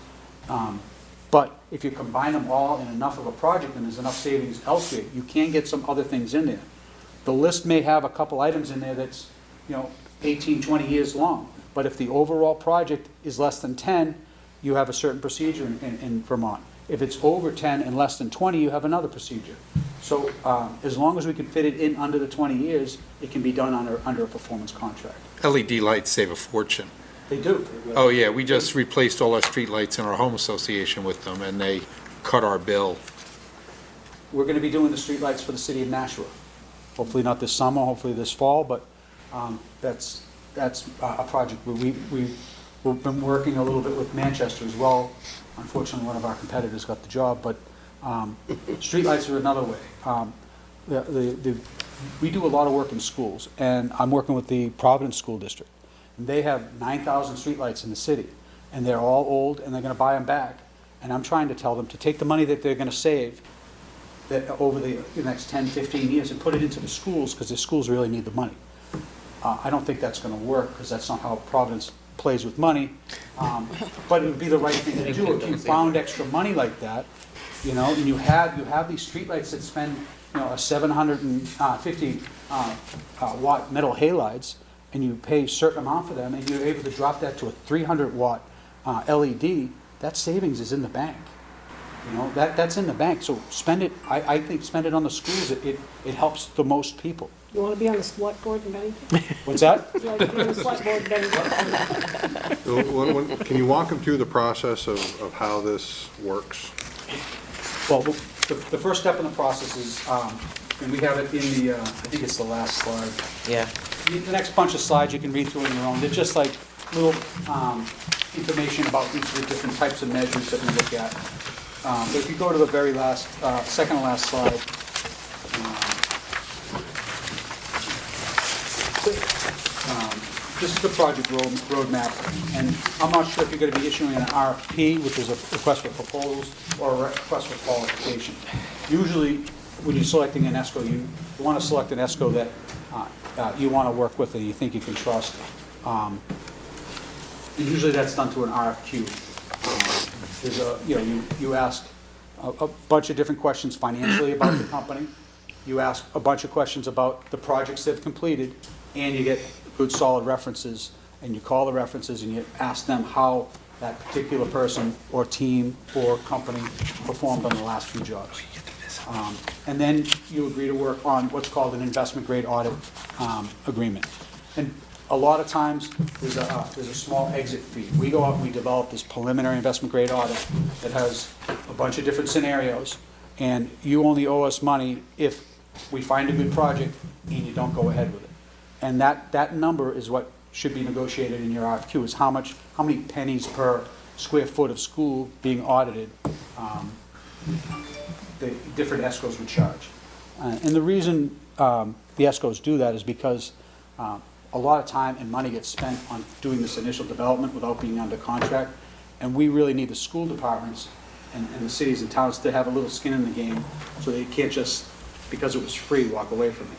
But if you combine them all in enough of a project and there's enough savings elsewhere, you can get some other things in there. The list may have a couple items in there that's, 18, 20 years long. But if the overall project is less than 10, you have a certain procedure in Vermont. If it's over 10 and less than 20, you have another procedure. So as long as we can fit it in under the 20 years, it can be done under a performance contract. LED lights save a fortune. They do. Oh, yeah, we just replaced all our street lights in our home association with them, and they cut our bill. We're going to be doing the streetlights for the city of Nashua. Hopefully not this summer, hopefully this fall, but that's a project where we've been working a little bit with Manchester as well. Unfortunately, one of our competitors got the job, but streetlights are another way. We do a lot of work in schools, and I'm working with the Providence School District. And they have 9,000 streetlights in the city, and they're all old, and they're going to buy them back. And I'm trying to tell them to take the money that they're going to save over the next 10, 15 years and put it into the schools, because the schools really need the money. I don't think that's going to work, because that's not how Providence plays with money. But it would be the right thing to do if you found extra money like that, and you have these streetlights that spend, a 750 watt metal halides, and you pay a certain amount for them, and you're able to drop that to a 300 watt LED, that savings is in the bank. That's in the bank. So spend it, I think spend it on the schools. It helps the most people. You want to be on the select board in Bennington? What's that? You like to be on the select board in Bennington? Can you walk them through the process of how this works? Well, the first step in the process is, and we have it in the, I think it's the last slide. Yeah. The next bunch of slides, you can read through on your own. They're just like little information about each of the different types of measures that we look at. But if you go to the very last, second to last slide, this is the project roadmap, and I'm not sure if you're going to be issuing an RFP, which is a request for proposals, or a request for qualification. Usually, when you're selecting an ESCO, you want to select an ESCO that you want to work with and you think you can trust. And usually that's done through an RFQ. You ask a bunch of different questions financially about the company. you ask a bunch of questions about the projects they've completed, and you get good solid references, and you call the references and you ask them how that particular person or team or company performed on the last few jobs. And then you agree to work on what's called an investment grade audit agreement. And a lot of times, there's a small exit fee. We go out and we develop this preliminary investment grade audit that has a bunch of different scenarios, and you only owe us money if we find a good project and you don't go ahead with it. And that number is what should be negotiated in your RFQ, is how many pennies per square foot of school being audited the different ESCOs would charge. And the reason the ESCOs do that is because a lot of time and money gets spent on doing this initial development without being under contract, and we really need the school departments and the cities and towns to have a little skin in the game, so they can't just, because it was free, walk away from it,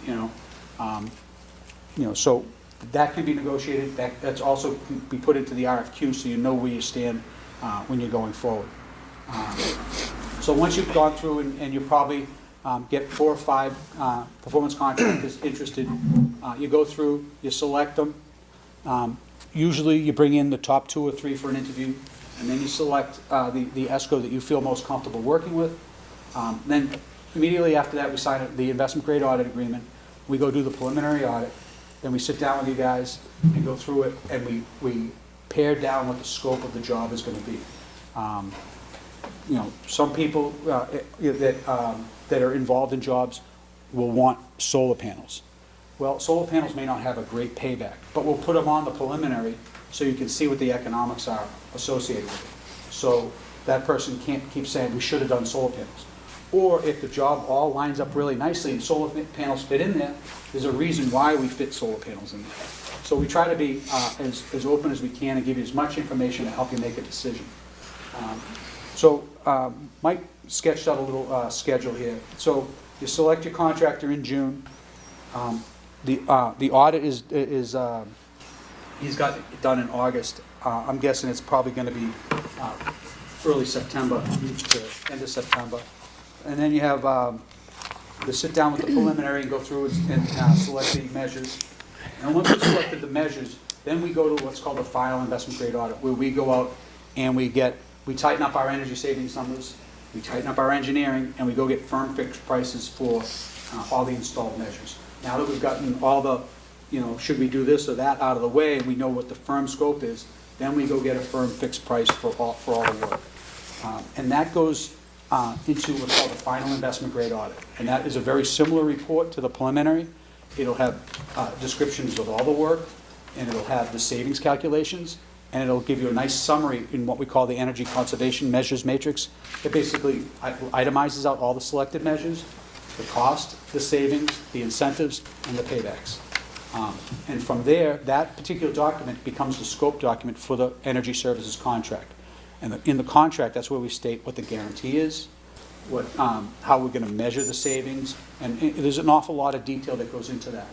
so that can be negotiated. That's also can be put into the RFQ, so you know where you stand when you're going forward. So once you've gone through and you probably get 4 or 5 performance contractors interested, you go through, you select them. Usually you bring in the top 2 or 3 for an interview, and then you select the ESCO that you feel most comfortable working with. Then immediately after that, we sign the investment grade audit agreement. We go do the preliminary audit. Then we sit down with you guys and go through it, and we pare down what the scope of the job is going to be. Some people that are involved in jobs will want solar panels. Well, solar panels may not have a great payback, but we'll put them on the preliminary so you can see what the economics are associated with it. So that person can't keep saying, we should have done solar panels. Or if the job all lines up really nicely and solar panels fit in there, there's a reason why we fit solar panels in there. So we try to be as open as we can and give you as much information to help you make a decision. Mike sketched out a little schedule here. So you select your contractor in June. The audit is he's got it done in August. I'm guessing it's probably going to be early September to end of September. And then you have the sit down with the preliminary and go through and select the measures. And once we've selected the measures, then we go to what's called a final investment grade audit, where we go out and we tighten up our energy savings numbers, we tighten up our engineering, and we go get firm fixed prices for all the installed measures. Now that we've gotten all the, should we do this or that out of the way, and we know what the firm scope is, then we go get a firm fixed price for all the work. And that goes into what's called the final investment grade audit. And that is a very similar report to the preliminary. It'll have descriptions of all the work, and it'll have the savings calculations, and it'll give you a nice summary in what we call the energy conservation measures matrix. It basically itemizes out all the selected measures, the cost, the savings, the incentives, and the paybacks. And from there, that particular document becomes the scope document for the energy services contract. And in the contract, that's where we state what the guarantee is, how we're going to measure the savings, and there's an awful lot of detail that goes into that.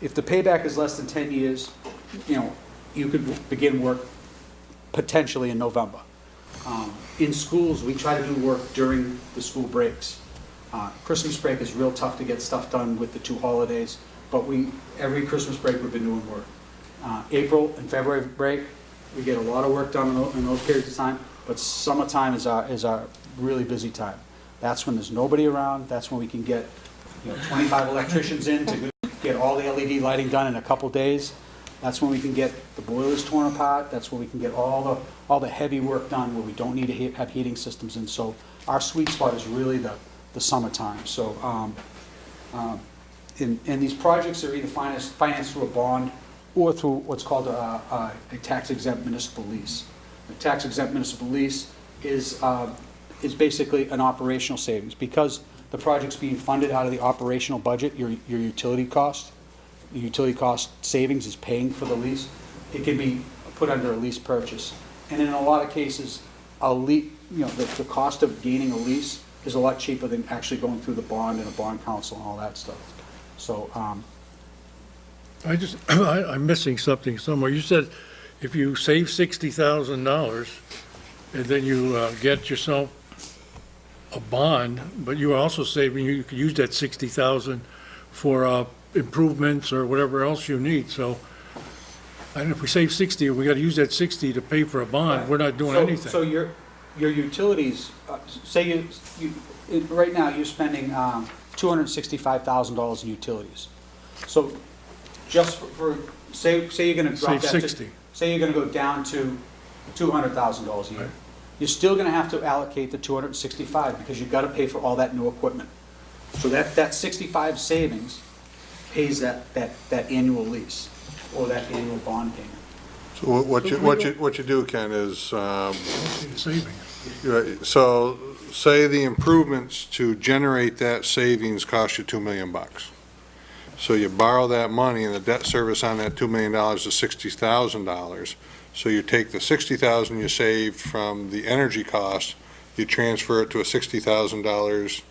If the payback is less than 10 years, you could begin work potentially in November. In schools, we try to do work during the school breaks. Christmas break is real tough to get stuff done with the 2 holidays, but every Christmas break we've been doing work. April and February break, we get a lot of work done in those periods of time, but summertime is our really busy time. That's when there's nobody around. That's when we can get 25 electricians in to get all the LED lighting done in a couple days. That's when we can get the boilers torn apart. That's when we can get all the heavy work done where we don't need to have heating systems in. So our sweet spot is really the summertime. So and these projects are either financed through a bond or through what's called a tax-exempt municipal lease. A tax-exempt municipal lease is basically an operational savings. Because the project's being funded out of the operational budget, your utility cost savings is paying for the lease. It can be put under a lease purchase. And in a lot of cases, the cost of gaining a lease is a lot cheaper than actually going through the bond and a bond council and all that stuff. So, I'm missing something somewhere. You said if you save $60,000 and then you get yourself a bond, but you were also saving, you could use that 60,000 for improvements or whatever else you need, so I don't know, if we save 60, we gotta use that 60 to pay for a bond, we're not doing anything. So your utilities, say right now, you're spending $265,000 in utilities. So just say you're gonna drop Save that 60. Say you're gonna go down to $200,000 a year. Right. You're still gonna have to allocate the 265 because you've gotta pay for all that new equipment. So that 65 savings pays that annual lease or that annual bond payment. So what you do, Ken, is, Savings. right, so say the improvements to generate that savings cost you $2 million. So you borrow that money and the debt service on that $2 million is $60,000. So you take the $60,000 you saved from the energy cost, you transfer it to a $60,000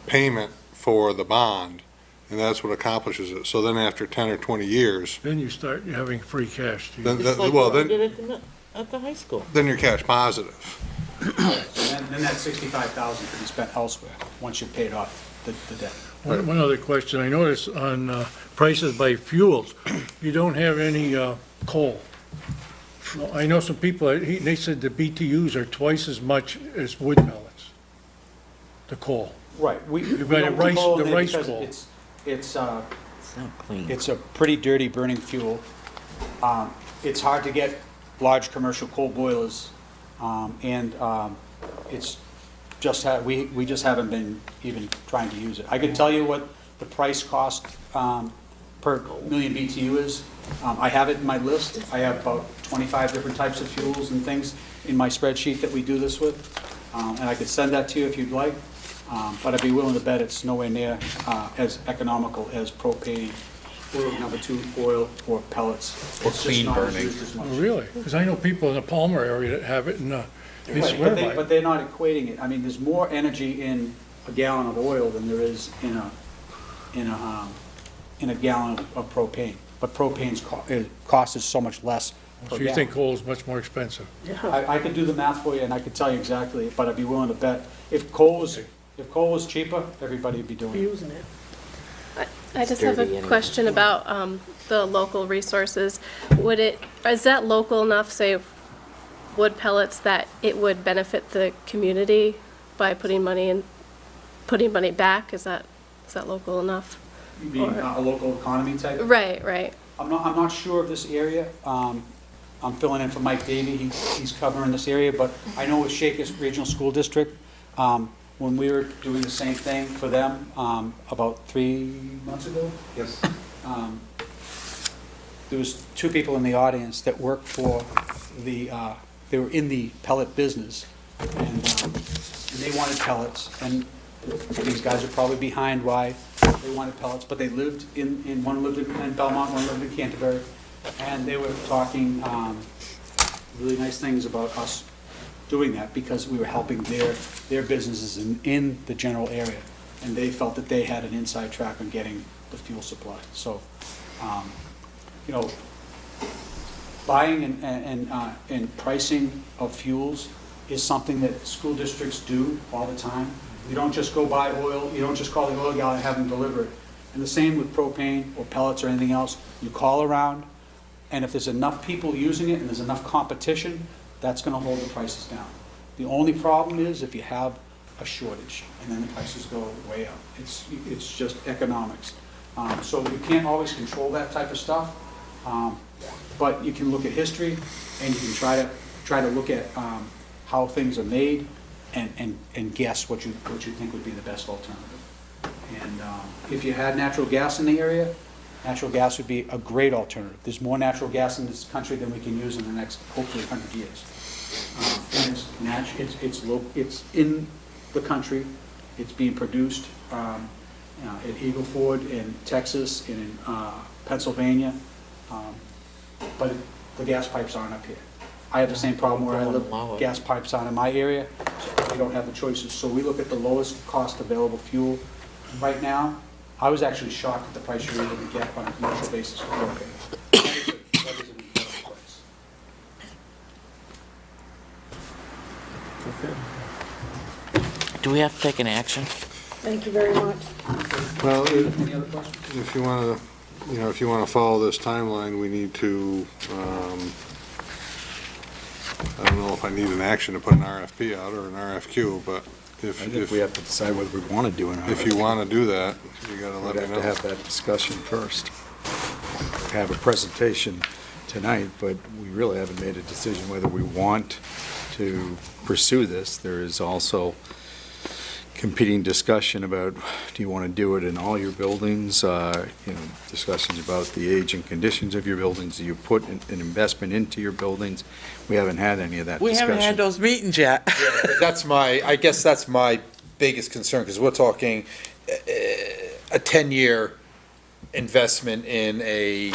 payment for the bond, and that's what accomplishes it. So then after 10 or 20 years, Then you start having free cash. to use. Just like well, what we then- did at the high school. then you're cash positive. So then that 65,000 can be spent elsewhere, once you've paid off the debt. One other question, I noticed on prices by fuels, you don't have any coal. I know some people, they said the BTUs are twice as much as wood pellets, the coal. Right. We You've got don't the rice- put coal in the there rice because coal. It's It's not clean. It's a pretty dirty burning fuel. It's hard to get large commercial coal boilers, and it's just, we just haven't been even trying to use it. I could tell you what the price cost per million BTU is. I have it in my list. I have about 25 different types of fuels and things in my spreadsheet that we do this with, and I could send that to you if you'd like. But I'd be willing to bet it's nowhere near as economical as propane, oil number 2 oil, or pellets. It's just not used as much. Oh, really? Because I know people in the Palmer area that have it, and they Right, swear by it. but they're not equating it. I mean, there's more energy in a gallon of oil than there is in a gallon of propane. But propane's cost is so much less per So you gallon. think coal is much more expensive? I could do the math for you, and I could tell you exactly, but I'd be willing to bet, if coal was cheaper, everybody would be doing it. Using it. I just have dirty a anyway. question about the local resources. Is that local enough, say, wood pellets, that it would benefit the community by putting money back? Is that local enough? You mean a local economy type? Right. I'm not sure of this area. I'm filling in for Mike Davey. He's covering this area, but I know with Shakers Regional School District, when we were doing the same thing for them about 3 months ago, Yes. there was 2 people in the audience that worked for they were in the pellet business, and they wanted pellets, and these guys are probably behind why they wanted pellets, but they lived one lived in Belmont, one lived in Canterbury, and they were talking really nice things about us doing that because we were helping their businesses in the general area, and they felt that they had an inside track on getting the fuel supply. So, buying and pricing of fuels is something that school districts do all the time. You don't just go buy oil, you don't just call the oil guy and have them deliver it. And the same with propane or pellets or anything else. You call around, and if there's enough people using it and there's enough competition, that's gonna hold the prices down. The only problem is if you have a shortage, and then the prices go way up. It's just economics. So you can't always control that type of stuff, but you can look at history, and you can try to look at how things are made, and guess what you think would be the best alternative. And if you had natural gas in the area, natural gas would be a great alternative. There's more natural gas in this country than we can use in the next, hopefully, 100 years. And it's in the country. It's being produced at Eagle Ford in Texas and in Pennsylvania, but the gas pipes aren't up here. I have the same problem where I live, gas pipes aren't in my area, so we don't have the choices. So we look at the lowest cost available fuel. Right now, I was actually shocked at the price you're able to get on a commercial basis for propane. That is an incredible price. Do we have to take an action? Thank you very much. Well, if you want to, if you want to follow this timeline, we need to, I don't know if I need an action to put an RFP out or an RFQ, but I think we have to decide whether we want to do an RFP. if you want to do that, you got to let We'd me have know. to have that discussion first. Have a presentation tonight, but we really haven't made a decision whether we want to pursue this. There is also competing discussion about, do you want to do it in all your buildings? Discussions about the age and conditions of your buildings. Do you put an investment into your buildings? We haven't had any of that We discussion. haven't had those meetings yet. I guess that's my biggest concern, because we're talking a 10-year investment in a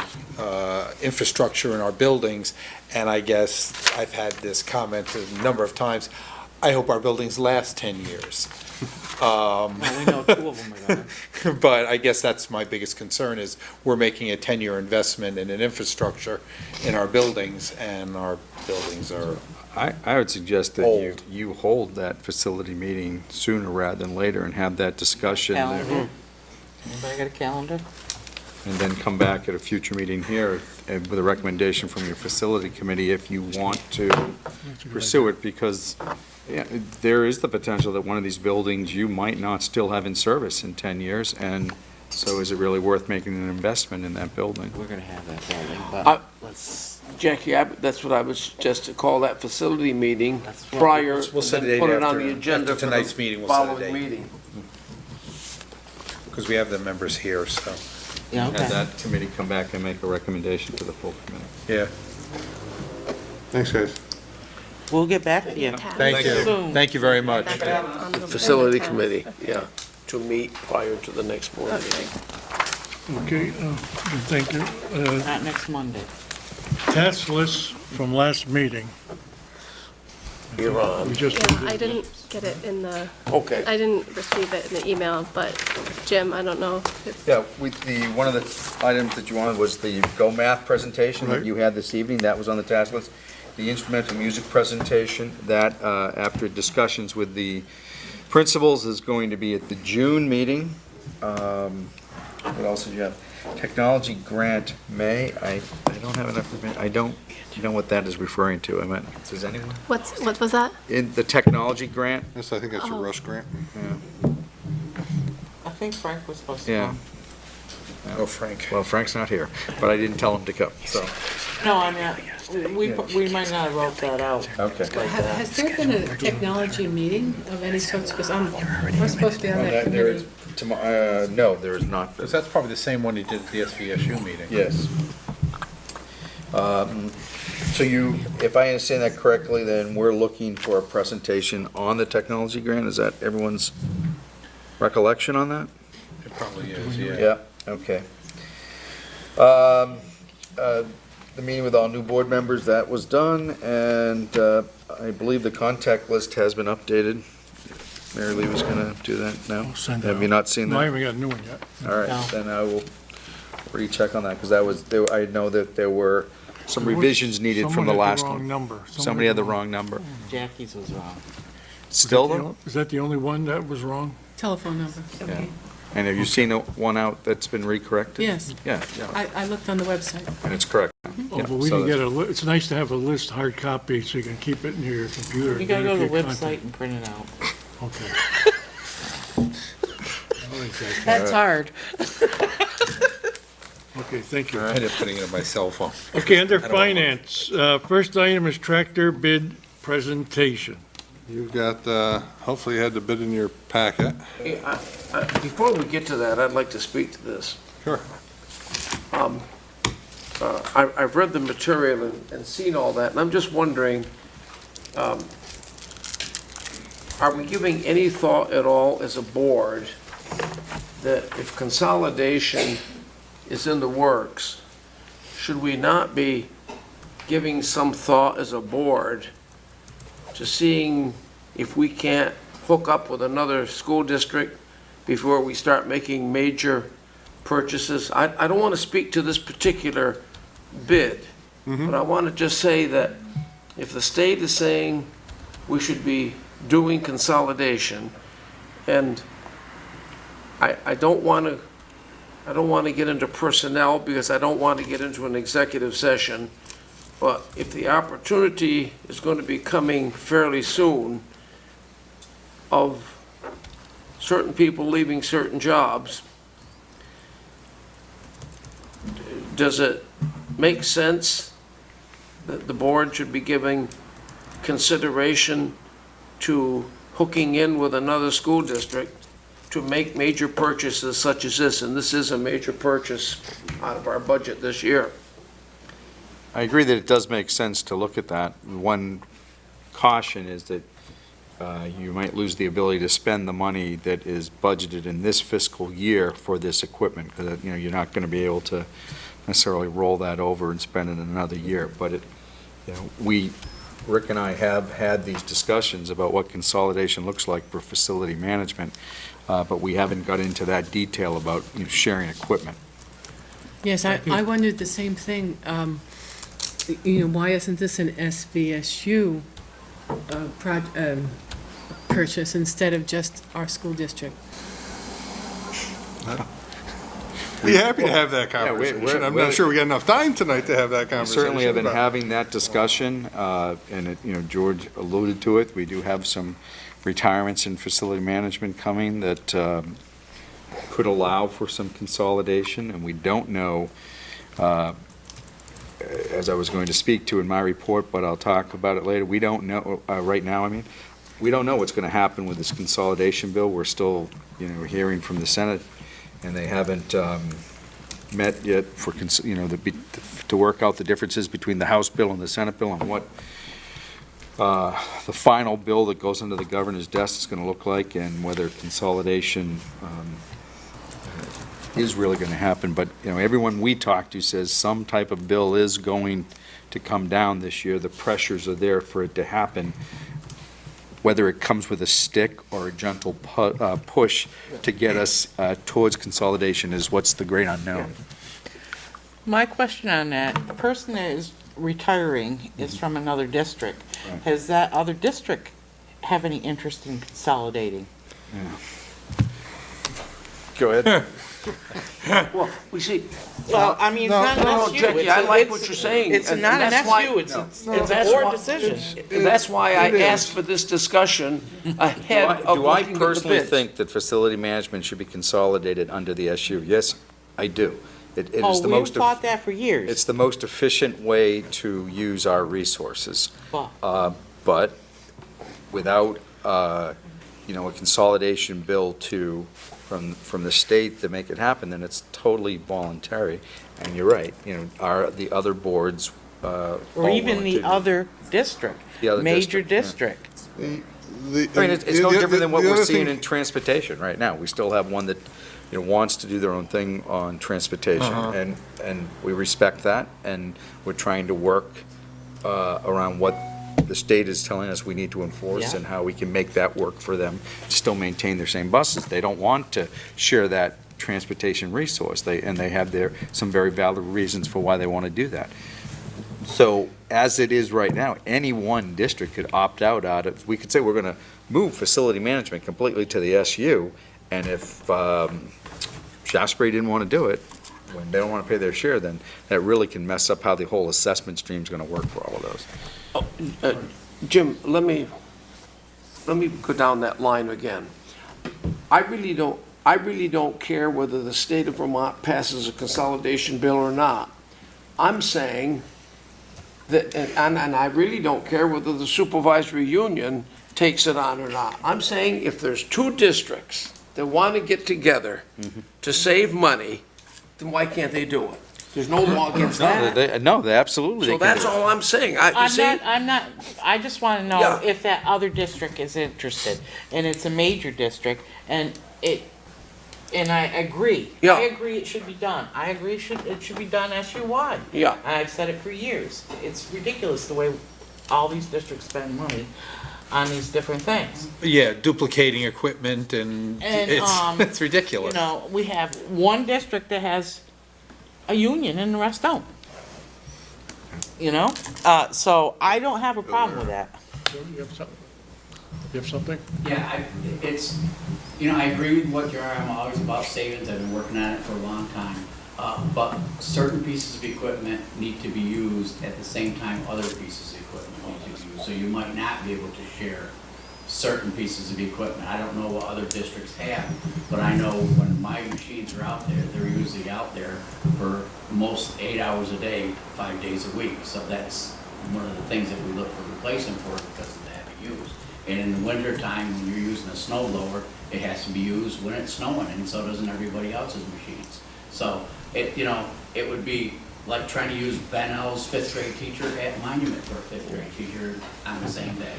infrastructure in our buildings, and I guess I've had this comment a number of times, I hope our buildings last 10 years. Well, we know 2 of them are gonna. But I guess that's my biggest concern, is we're making a 10-year investment in an infrastructure in our buildings, and our buildings are I would suggest that old. you hold that facility meeting sooner rather than later and have that discussion there. Calendar. Anybody got a calendar? And then come back at a future meeting here with a recommendation from your facility committee if you want to pursue it, because there is the potential that one of these buildings you might not still have in service in 10 years, and so is it really worth making an investment in that building? We're gonna have that building, but let's, Jackie, that's what I would suggest, to call that facility meeting That's what- prior, We'll set a date put it on after- the agenda after for tonight's meeting, the we'll set a following date. meeting. because we have the members here, so, yeah, Have okay. that committee come back and make a recommendation to the full committee. yeah. Thanks, guys. We'll get back to you. Thank you. Soon. Thank you very much. Facility committee, yeah, to meet prior to the next board meeting. Okay, thank you. Not next Monday. Task list from last meeting. You're on. We just, Yeah, I didn't get it in the, Okay. I didn't receive it in the email, but Jim, I don't know if Yeah, one of the items that you wanted was the Go Math presentation that Right. you had this evening, that was on the task list. The instrumental music presentation, that, after discussions with the principals, is going to be at the June meeting. What else did you have? Technology grant May, I don't have enough, I don't know what that is referring to, I meant, does anyone? what was that? In the technology grant? Yes, I think that's a Russ grant. Yeah. I think Frank was supposed to Yeah. come. Oh, Frank. Well, Frank's not here, but I didn't tell him to come, so. No, I mean, we might not have wrote that out. Okay. Has there been a technology meeting of any sorts? Because we're supposed to be on that There is, committee. no, there is not. Because that's probably the same one he did at the SVSU meeting. Yes. So you, if I understand that correctly, then we're looking for a presentation on the technology grant? Is that everyone's recollection on that? It probably is, yeah. Yeah, okay. The meeting with all new board members, that was done, and I believe the contact list has been updated. Mary Lee was gonna do that now? send it Have you out. not seen No, I that? haven't got a new one yet. All right, No. then I will recheck on that, because I know that there were some revisions needed from the last Someone had the wrong one. number. Somebody had the wrong number. Jackie's was wrong. Still though? Is that the only one that was wrong? Telephone number. Yeah. And have you seen the one out that's been recorrected? Yes. Yeah, yeah, I looked on the website. and it's correct. Oh, Yeah, but we so didn't get a, it's nice to have a list, hard copy, so you can keep it near your computer. You gotta go to the If you contact- website and print it out. Okay. I like that. That's hard. Okay, thank you. I ended up putting it on my cell phone. Okay, under I don't know. finance, first item is tractor bid presentation. You've got, hopefully you had the bid in your packet. Before we get to that, I'd like to speak to this. Sure. I've read the material and seen all that, and I'm just wondering, are we giving any thought at all as a board that if consolidation is in the works, should we not be giving some thought as a board to seeing if we can't hook up with another school district before we start making major purchases? I don't want to speak to this particular bid, but I want to just say that if the state is saying we should be doing consolidation, And I don't want to get into personnel because I don't want to get into an executive session. But if the opportunity is going to be coming fairly soon of certain people leaving certain jobs, does it make sense that the board should be giving consideration to hooking in with another school district to make major purchases such as this? And this is a major purchase out of our budget this year. I agree that it does make sense to look at that. One caution is that you might lose the ability to spend the money that is budgeted in this fiscal year for this equipment, because, you're not going to be able to necessarily roll that over and spend it in another year. But Rick and I have had these discussions about what consolidation looks like for facility management, but we haven't got into that detail about sharing equipment. Yes, I wondered the same thing. Why isn't this an SVSU purchase instead of just our school district? Be happy to have that conversation. I'm not sure we got enough time tonight to have that We conversation. certainly have been having that discussion, and George alluded to it. We do have some retirements in facility management coming that could allow for some consolidation, and we don't know, as I was going to speak to in my report, but I'll talk about it later. We don't know, right now, we don't know what's going to happen with this consolidation bill. We're still, hearing from the Senate, and they haven't met yet for, to work out the differences between the House bill and the Senate bill and what the final bill that goes into the governor's desk is going to look like, and whether consolidation is really going to happen. But, everyone we talk to says some type of bill is going to come down this year. The pressures are there for it to happen. Whether it comes with a stick or a gentle push to get us towards consolidation is what's the great unknown. My question on that, the person that is retiring is from another district. Right. Has that other district have any interest in consolidating? Go ahead. Well, we see. Well, I mean, it's not an SU. Jackie, I like what you're saying. It's and not an that's why- SU, it's a that's board why- decision. And that's why I It is. asked for this discussion ahead of Do I looking at the personally bids. think that facility management should be consolidated under the SU? Yes, I do. It is Oh, the we've most. fought that for years. It's the most efficient way to use our resources. Well, But without, a consolidation bill from the state to make it happen, then it's totally voluntary. And you're right, the other boards, or even the other district, The other major district, district. it's no different than what we're seeing in transportation right now. We still have one that, wants to do their own thing on transportation, and we respect that, and we're trying to work around what the state is telling us we need to enforce Yeah. and how we can make that work for them to still maintain their same buses. They don't want to share that transportation resource. They have some very valid reasons for why they want to do that. So as it is right now, any one district could opt out of, we could say we're going to move facility management completely to the SU, and if Shaftesbury didn't want to do it, when they don't want to pay their share, then that really can mess up how the whole assessment stream is going to work for all of those. Jim, let me go down that line again. I really don't care whether the state of Vermont passes a consolidation bill or not. I'm saying that, and I really don't care whether the supervisory union takes it on or not. I'm saying if there's two districts that want to get together to save money, then why can't they do it? There's no law against that. No, they absolutely So can that's do it. all I'm saying. I just want to know Yeah. if that other district is interested, and it's a major district, and I agree. Yeah. I agree it should be done. I agree it should be done SU-wide. Yeah. I've said it for years. It's ridiculous the way all these districts spend money on these different things. Yeah, duplicating equipment and it's ridiculous. We have one district that has a union and the rest don't. So I don't have a problem with that. You have something? You have something? Yeah, it's, I agree with what you're, I'm always about savings, I've been working on it for a long time. But certain pieces of equipment need to be used at the same time other pieces of equipment need to be used. So you might not be able to share certain pieces of equipment. I don't know what other districts have, but I know when my machines are out there, they're usually out there for most 8 hours a day, 5 days a week. So that's one of the things that we look for replacement for because of the heavy use. And in the winter time, when you're using a snow blower, it has to be used when it's snowing, and so doesn't everybody else's machines. So it would be like trying to use Ben L's 5th grade teacher at Monument for a 5th grade teacher on the same day.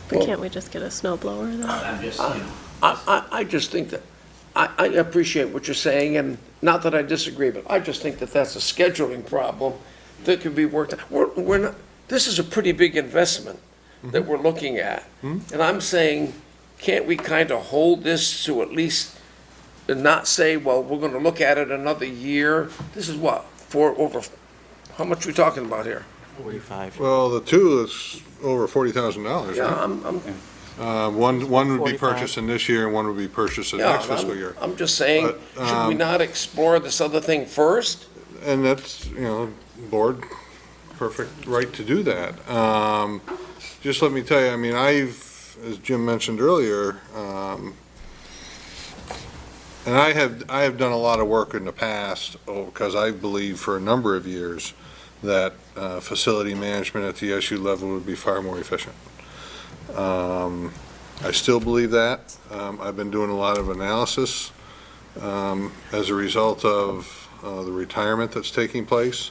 But can't we just get a snow blower though? I'm just, I just think that, I appreciate what you're saying, and not that I disagree, but I just think that that's a scheduling problem that can be worked out. We're not, this is a pretty big investment that we're looking at. And I'm saying, can't we kind of hold this to at least, and not say, well, we're gonna look at it another year? This is what, how much are we talking about here? 45. Well, the two is over $40,000. Yeah, One would be 45. purchased in this year, and one would be purchased in Yeah, next fiscal year. I'm just saying, But, should we not explore this other thing first? And that's, board, perfect right to do that. Just let me tell you, I mean, as Jim mentioned earlier, and I have done a lot of work in the past, because I believe for a number of years that facility management at the SU level would be far more efficient. I still believe that. I've been doing a lot of analysis as a result of the retirement that's taking place.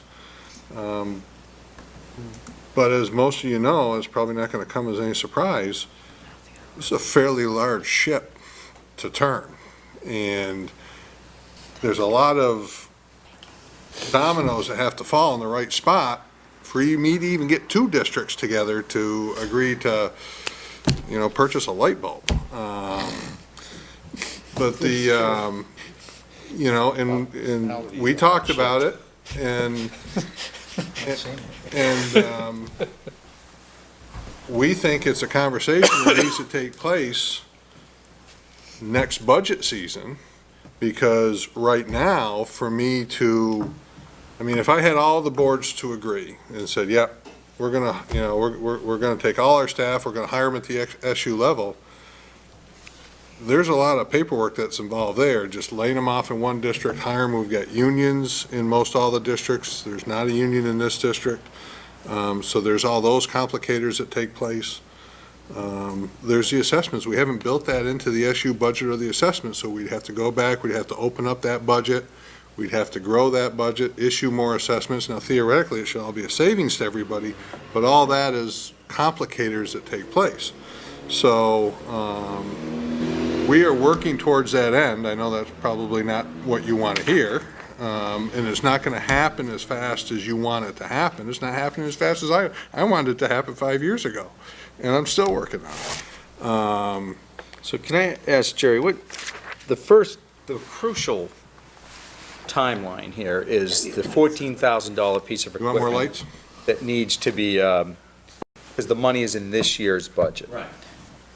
But as most of you know, it's probably not going to come as any surprise, this is a fairly large ship to turn. And there's a lot of dominoes that have to fall in the right spot for me to even get two districts together to agree to, purchase a light bulb. But and we talked about it, and we think it's a conversation that needs to take place next budget season, because right now, for me to, if I had all the boards to agree and said, yep, we're gonna, we're gonna take all our staff, we're gonna hire them at the SU level, there's a lot of paperwork that's involved there, just laying them off in one district, hire them. We've got unions in most all the districts. There's not a union in this district. So there's all those complicators that take place. There's the assessments. We haven't built that into the SU budget or the assessment, so we'd have to go back, we'd have to open up that budget, we'd have to grow that budget, issue more assessments. Now theoretically, it should all be a savings to everybody, but all that is complicators that take place. So we are working towards that end. I know that's probably not what you want to hear, and it's not going to happen as fast as you want it to happen. It's not happening as fast as I wanted it to happen 5 years ago. And I'm still working on it. So can I ask Jerry, the crucial timeline here is the $14,000 piece of You want equipment. more lights? That needs to be, because the money is in this year's budget. right.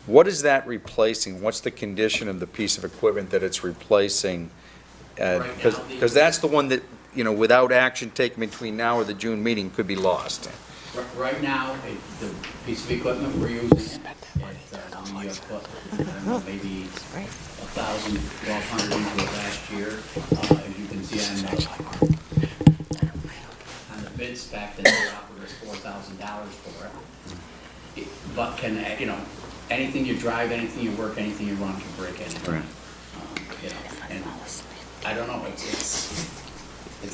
What is that replacing? What's the condition of the piece of equipment that it's replacing? Right now, Because that's the one that, without action taken between now or the June meeting could be lost. Right now, the piece of equipment we're using, we put, maybe 1,000, 1,200 into it last year. As you can see on the bid spec, that they offered us $4,000 for it. But anything you drive, anything you work, anything you run can break anything. Right. And I don't know, it's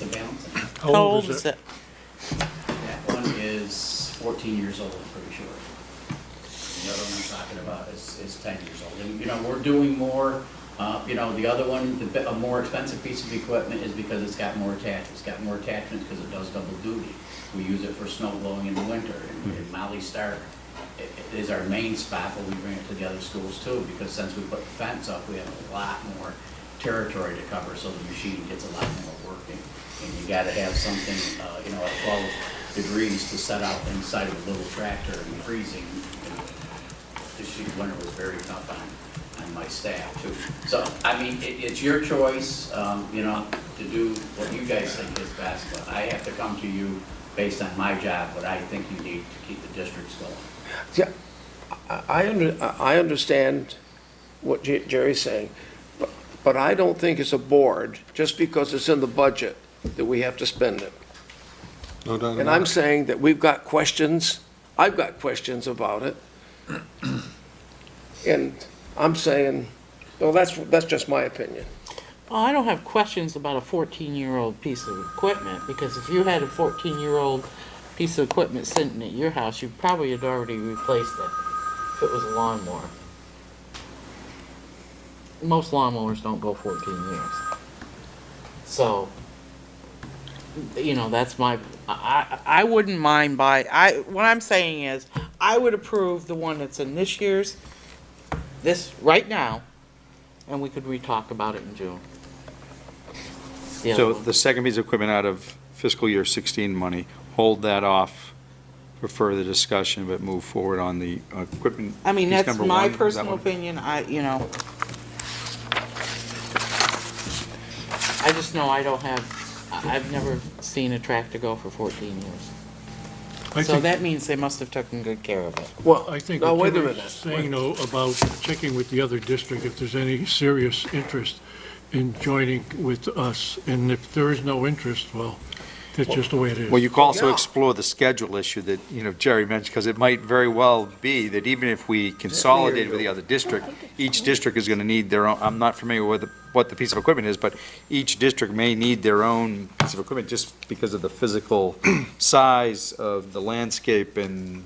a balancing. How old is it? That one is 14 years old, I'm pretty sure. The other one I'm talking about is 10 years old. And, we're doing more, the other one, a more expensive piece of equipment is because it's got more attachments. It's got more attachments because it does double duty. We use it for snow blowing in the winter. And Molly Stark is our main spot, but we bring it to the other schools too, because since we put the fence up, we have a lot more territory to cover, so the machine gets a lot more working. And you gotta have something, at 12 degrees to set out inside of a little tractor and freezing. this winter was very tough on my staff too. So, I mean, it's your choice, you know, to do what you guys think is best, but I have to come to you based on my job, what I think you need to keep the districts going. Yeah, I understand what Jerry's saying, but I don't think as a board, just because it's in the budget, that we have to spend it. No doubt And about I'm it. saying that we've got questions, I've got questions about it. And I'm saying, well, that's just my opinion. Well, I don't have questions about a 14-year-old piece of equipment, because if you had a 14-year-old piece of equipment sitting at your house, you probably had already replaced it, if it was a lawnmower. Most lawnmowers don't go 14 years. So, you know, that's my, I wouldn't mind what I'm saying is, I would approve the one that's in this year's, right now, and we could re-talk about it in June. The other So one. the second piece of equipment out of fiscal year 16 money, hold that off for further discussion, but move forward on the equipment. I mean, piece that's number my one. Is that personal one? opinion, I just know I've never seen a tractor go for 14 years. I So think- that means they must have taken good care of it. Well, I think now, what wait a you were minute. saying, though, about checking with the other district, if there's any serious interest in joining with us, and if there is no interest, well, that's just the way it is. Well, you can also Yeah. explore the schedule issue that, you know, Jerry mentioned, because it might very well be that even if we consolidate with the other district, each district is going to need their own, I'm not familiar with what the piece of equipment is, but each district may need their own piece of equipment just because of the physical size of the landscape and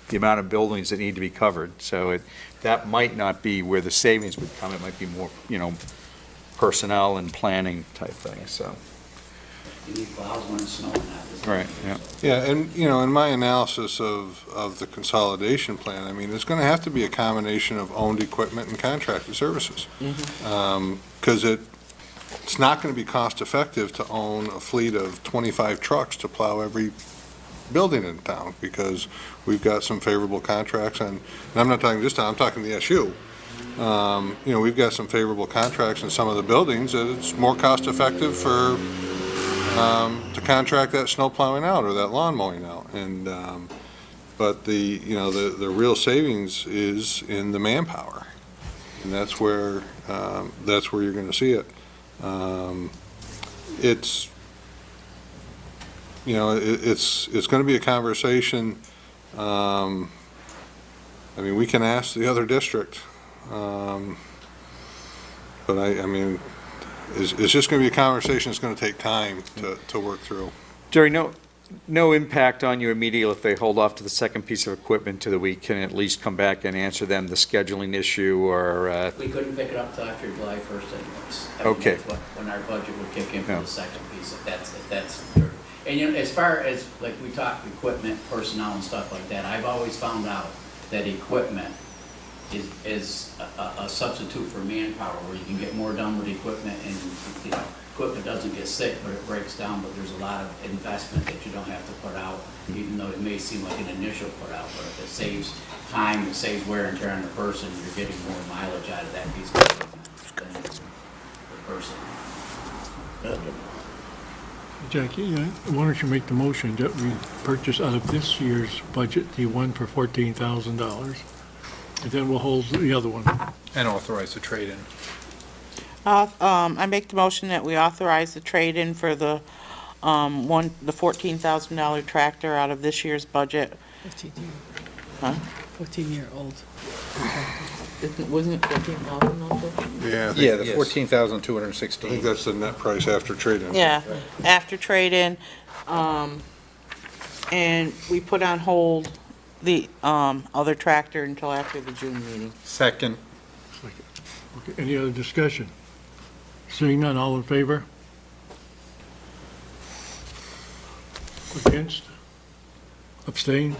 the amount of buildings that need to be covered. So that might not be where the savings would come. It might be more, you know, personnel and planning type thing, so. You need plows when it's snowing now. Right, yeah. Yeah, and, you know, in my analysis of the consolidation plan, I mean, it's going to have to be a combination of owned equipment and contracted services. Because it's not going to be cost-effective to own a fleet of 25 trucks to plow every building in town, because we've got some favorable contracts, and I'm not talking this town, I'm talking the SU. You know, we've got some favorable contracts in some of the buildings that it's more cost-effective for to contract that snow plowing out or that lawn mowing out. And, but you know, the real savings is in the manpower. And that's where you're gonna see it. It's, you know, it's gonna be a conversation. I mean, we can ask the other district. But I mean, it's just going to be a conversation that's going to take time to work through. Jerry, no impact on you immediately if they hold off to the second piece of equipment till we can at least come back and answer them the scheduling issue or, We couldn't pick it up till after July 1st anyways. I mean, Okay. that's when our budget would kick in for Yeah. the second piece, if that's true. And you know, as far as, like, we talked equipment, personnel and stuff like that, I've always found out that equipment is a substitute for manpower, where you can get more done with equipment and, you know, equipment doesn't get sick, but it breaks down, but there's a lot of investment that you don't have to put out, even though it may seem like an initial put out, but if it saves time, it saves wear and tear on the person, you're getting more mileage out of that piece of equipment than the person. Jackie, why don't you make the motion that we purchase out of this year's budget the one for $14,000, and then we'll hold the other one. And authorize the trade-in. I make the motion that we authorize the trade-in for the $14,000 tractor out of this year's budget. 14-year-old. Wasn't it 14,000 also? Yeah, Yeah, the Yes. 14,216. I think that's the net price after trade-in. Yeah, after trade-in, and we put on hold the other tractor until after the June meeting. Second. Okay, any other discussion? Seeing none, all in favor? Against? Abstain?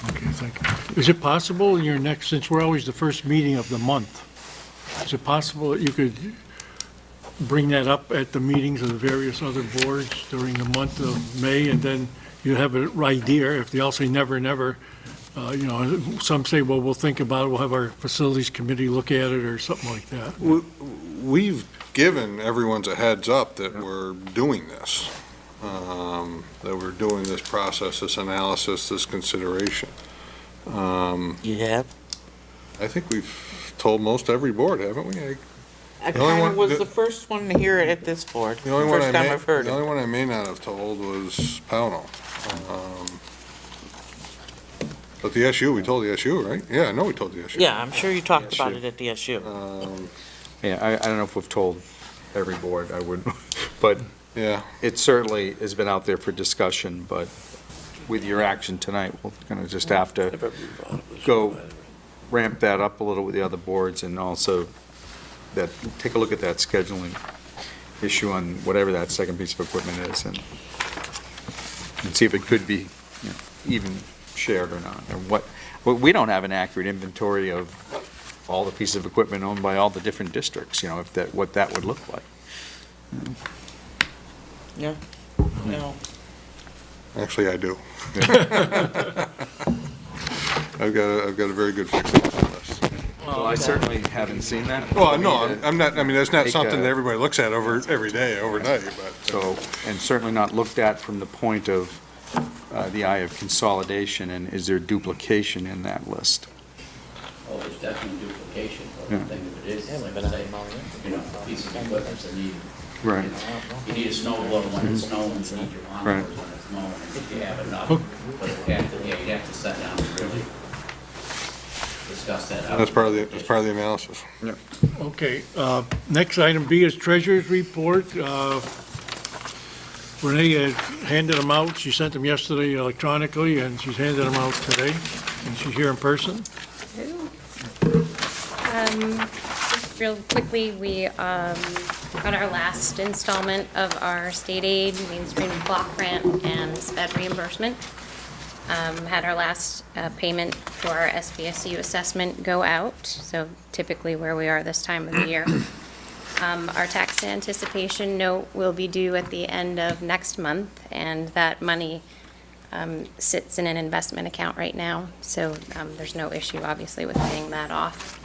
Okay, thank you. Is it possible in your next, since we're always the first meeting of the month, is it possible that you could bring that up at the meetings of the various other boards during the month of May, and then you have an idea. If they all say never, never, you know, some say, well, we'll think about it, we'll have our facilities committee look at it or something like that. We've given everyone's a heads up that we're doing this, that we're doing this process, this analysis, this consideration. You have? I think we've told most every board, haven't we? I The only kind one- of was the- the first one to hear it at this board. The only one First time I've heard the it. only one I may not have told was Pownell. But the SU, we told the SU, right? Yeah, I know we told the SU. Yeah, I'm sure you talked about it at the SU. Yeah, I don't know if we've told every board, I wouldn't, but Yeah, it certainly has been out there for discussion, but with your action tonight, we're going to just have to go ramp that up a little with the other boards, and also that, take a look at that scheduling issue on whatever that second piece of equipment is, and see if it could be, you know, even shared or not, and what, we don't have an accurate inventory of all the pieces of equipment owned by all the different districts, you know, if that, what that would look like. Yeah, no. actually, I do. I've got a very good fix on this. Well, I certainly haven't seen that. Well, no, I'm not, I mean, that's not Take something a- that everybody looks at every day, overnight, but. So, and certainly not looked at from the point of the eye of consolidation, and is there duplication in that list? Well, there's definitely duplication, but Yeah. the thing of it is, like I say, you know, pieces of equipment that need, Right. you need a snow blower when it's snowing, you need your lawnmowers Right. when it's mowing, and if you have enough, but you'd have to sit down and really discuss that out. That's part of the analysis. Okay, next item B is treasurer's report. Renee had handed them out, she sent them yesterday electronically, and she's handed them out today, and she's here in person. Just real quickly, we got our last installment of our state aid, mainstream block grant, and sped reimbursement. Had our last payment for our SVSU assessment go out, so typically where we are this time of the year. Our tax anticipation note will be due at the end of next month, and that money sits in an investment account right now, so there's no issue, obviously, with paying that off.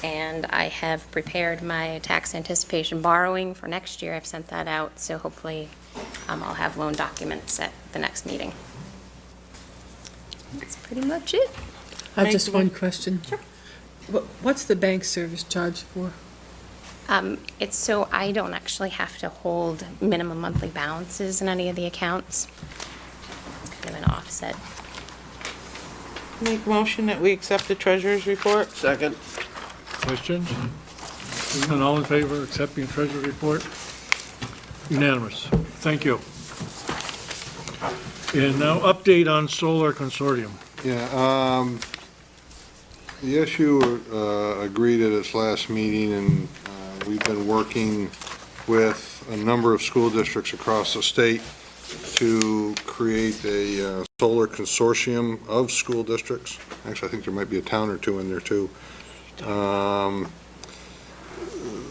And I have prepared my tax anticipation borrowing for next year. I've sent that out, so hopefully I'll have loan documents at the next meeting. That's pretty much it. I have Make just the one question. Sure. What's the bank service charge for? It's so I don't actually have to hold minimum monthly balances in any of the accounts. It's kind of an offset. Make motion that we accept the treasurer's report? Second. Questions? Seeing none, all in favor of accepting treasurer's report? Unanimous. Thank you. And now, update on solar consortium. Yeah, the SU agreed at its last meeting, and we've been working with a number of school districts across the state to create a solar consortium of school districts. Actually, I think there might be a town or two in there, too.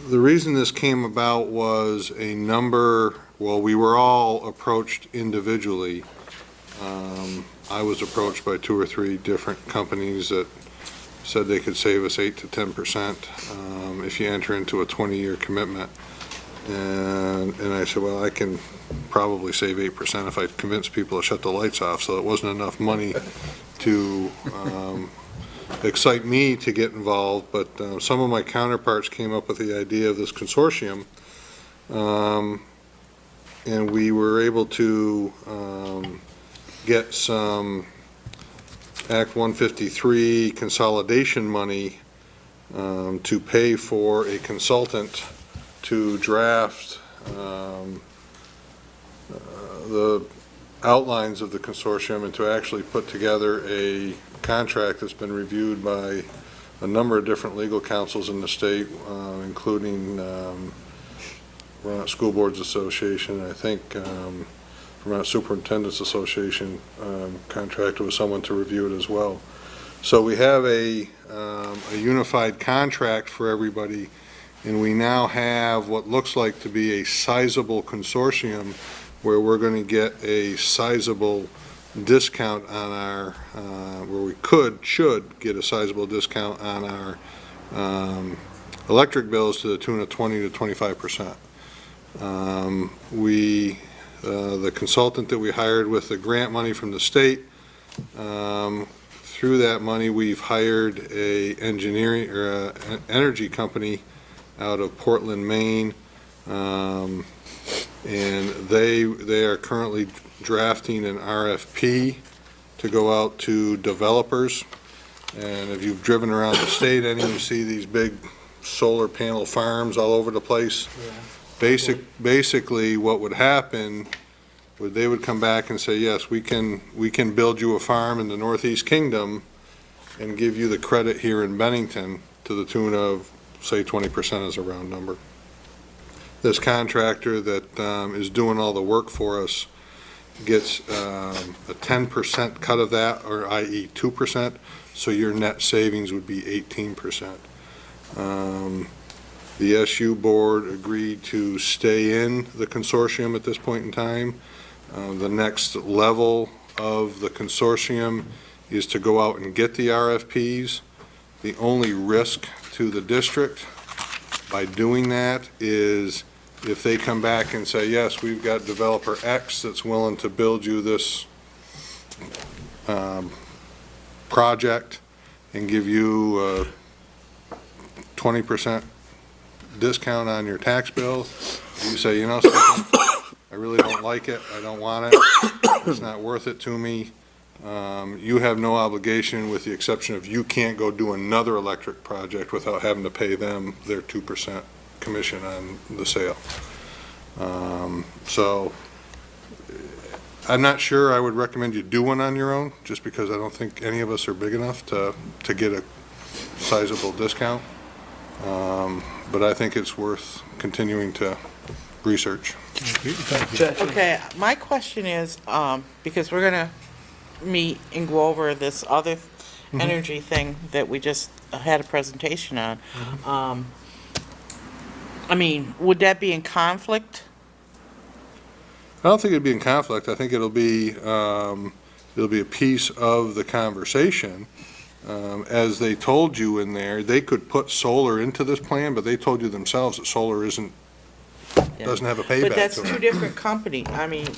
The reason this came about was we were all approached individually. I was approached by 2 or 3 different companies that said they could save us 8 to 10% if you enter into a 20-year commitment. And I said, well, I can probably save 8% if I convince people to shut the lights off. So it wasn't enough money to excite me to get involved, but some of my counterparts came up with the idea of this consortium, and we were able to get some Act 153 consolidation money to pay for a consultant to draft the outlines of the consortium and to actually put together a contract that's been reviewed by a number of different legal counsels in the state, including Vermont School Boards Association, I think Vermont Superintendent's Association contracted with someone to review it as well. So we have a unified contract for everybody, and we now have what looks like to be a sizable consortium where we're going to get a sizable discount on our, where we should get a sizable discount on our electric bills to the tune of 20 to 25%. The consultant that we hired with the grant money from the state, through that money, we've hired a engineering or an energy company out of Portland, Maine, and they are currently drafting an RFP to go out to developers. And if you've driven around the state, you see these big solar panel farms all over the place. Basically, what would happen would they would come back and say, yes, we can build you a farm in the Northeast Kingdom and give you the credit here in Bennington to the tune of, say, 20% as a round number. This contractor that is doing all the work for us gets a 10% cut of that, or i.e. 2%, so your net savings would be 18%. The SU board agreed to stay in the consortium at this point in time. The next level of the consortium is to go out and get the RFPs. The only risk to the district by doing that is if they come back and say, yes, we've got developer X that's willing to build you this project and give you a 20% discount on your tax bill, you say, you know something, I really don't like it, I don't want it, it's not worth it to me. You have no obligation, with the exception of you can't go do another electric project without having to pay them their 2% commission on the sale. So I'm not sure I would recommend you do one on your own, just because I don't think any of us are big enough to get a sizable discount. But I think it's worth continuing to research. Okay, my question is, because we're gonna meet and go over this other energy thing that we just had a presentation on. I mean, would that be in conflict? I don't think it'd be in conflict. I think it'll be a piece of the conversation. As they told you in there, they could put solar into this plan, but they told you themselves that solar doesn't have a payback. But that's to two it. different companies. I mean,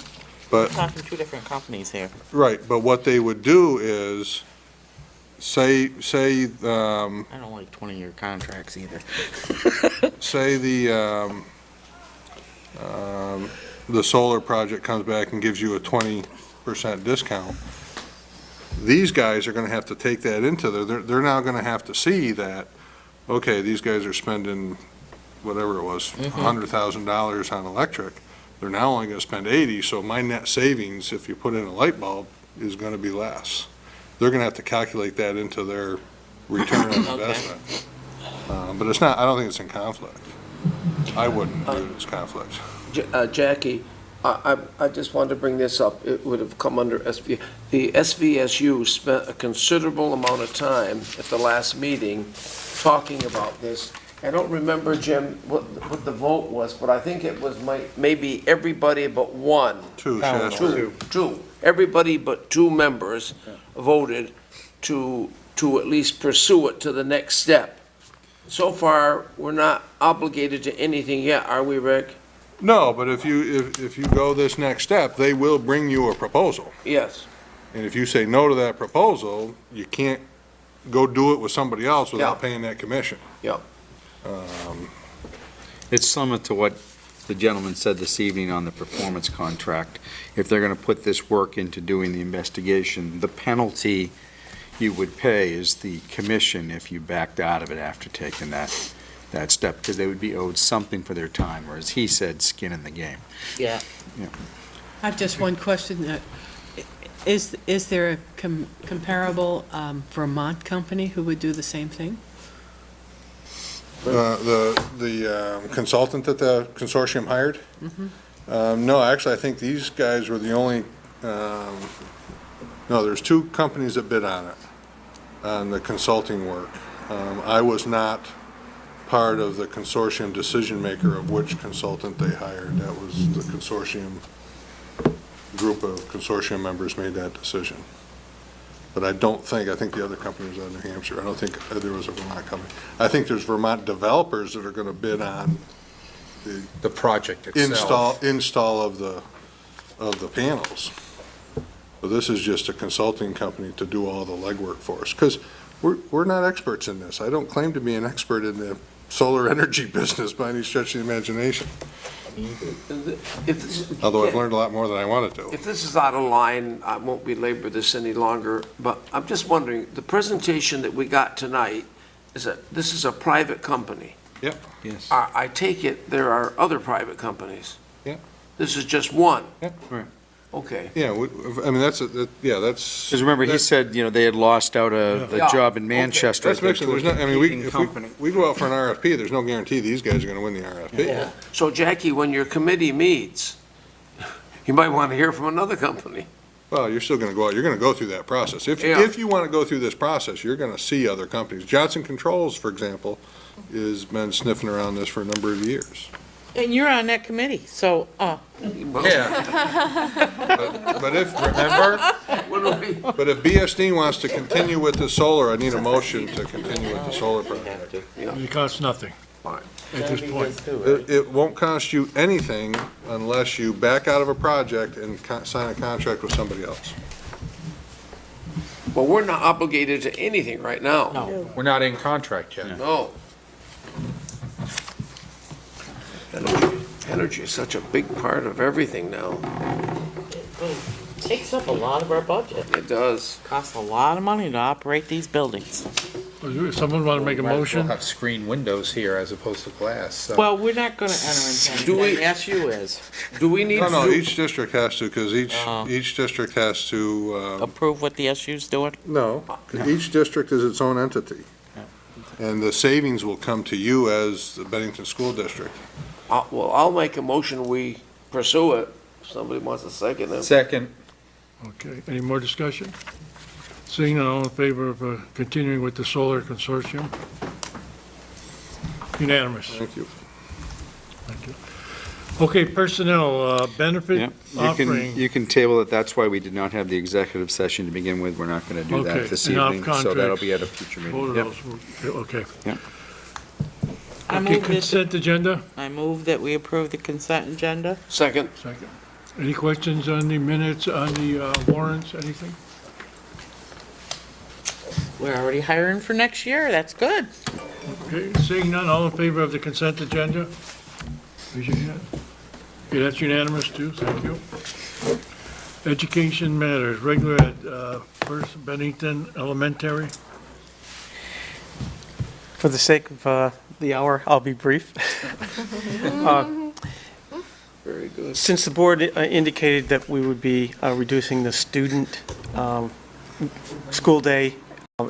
we're But, talking two different companies here. right, but what they would do is, say, I don't like 20-year contracts either. say the solar project comes back and gives you a 20% discount. These guys are gonna have to take that into they're now gonna have to see that, okay, these guys are spending whatever it was, $100,000 on electric. They're now only gonna spend 80, so my net savings, if you put in a light bulb, is gonna be less. They're gonna have to calculate that into their return on investment. But it's not, I don't think it's in conflict. I wouldn't view it as conflict. Jackie, I just wanted to bring this up. It would have come under SV. The SVSU spent a considerable amount of time at the last meeting talking about this. I don't remember, Jim, what the vote was, but I think it was maybe everybody but one. Two. Everybody but two members voted to at least pursue it to the next step. So far, we're not obligated to anything yet, are we, Rick? No, but if you go this next step, they will bring you a proposal. Yes. And if you say no to that proposal, you can't go do it with somebody else without paying that commission. Yeah. It's similar to what the gentleman said this evening on the performance contract. If they're going to put this work into doing the investigation, the penalty you would pay is the commission if you backed out of it after taking that step, because they would be owed something for their time, or as he said, skin in the game. Yeah. I have just one question. Is there a comparable Vermont company who would do the same thing? The consultant that the consortium hired? No, actually, I think these guys were the only, no, there's two companies that bid on it, on the consulting work. I was not part of the consortium decision maker of which consultant they hired. That was the consortium group of consortium members made that decision. But I think the other company was out of New Hampshire. I don't think there was a Vermont company. I think there's Vermont developers that are going to bid on The project itself. install of the panels. But this is just a consulting company to do all the legwork for us, because we're not experts in this. I don't claim to be an expert in the solar energy business by any stretch of the imagination, although I've learned a lot more than I wanted to. If this is out of line, I won't belabor this any longer, but I'm just wondering, the presentation that we got tonight this is a private company. Yep. Yes. I take it there are other private companies? Yeah. This is just one? Yep. Right. Okay. Yeah, I mean, that's. Because remember, he said, they had lost out a Yeah. job in Okay. Manchester. That's mixed. There's not, I mean, Competing if company. we go out for an RFP, there's no guarantee these guys are going to win the RFP. Yeah. So Jackie, when your committee meets, you might want to hear from another company. Well, you're still going to go out, you're going to go through that process. If you want to go through this process, you're going to see other companies. Johnson Controls, for example, has been sniffing around this for a number of years. And you're on that committee, so, Yeah. But if, Remember? but if BSD wants to continue with the solar, I need a motion to continue with the solar project. It costs nothing at this point. It won't cost you anything unless you back out of a project and sign a contract with somebody else. Well, we're not obligated to anything right now. no. We're not in contract yet. No. Energy is such a big part of everything now. Takes up a lot of our budget. It does. Costs a lot of money to operate these buildings. Someone want to make a We'll motion? have screen windows here as opposed to glass, so. Well, we're not gonna enter into Do we- anything, SU is. Do we need No, to do? each district has to, because each district has to, Approve what the SU's doing? no, each district is its own entity. And the savings will come to you as the Bennington School District. Well, I'll make a motion, we pursue it. Somebody wants a second it. Second. Okay, any more discussion? Seeing none, all in favor of continuing with the solar consortium? Unanimous. Thank you. Thank you. Okay, personnel, benefit offering. You can table it. That's why we did not have the executive session to begin with. We're not going to do Okay, that this and off evening, so that'll contracts, be at a future meeting. Both of Yep. those, okay. Yep. I Okay, move this- consent agenda? I move that we approve the consent agenda. Second. Second. Any questions on the minutes, on the warrants, anything? We're already hiring for next year, that's good. Okay, seeing none, all in favor of the consent agenda? Raise your hand. Okay, that's unanimous too, thank you. Education matters, regular ed, first Bennington Elementary. For the sake of the hour, I'll be brief. Very good. Since the board indicated that we would be reducing the student school day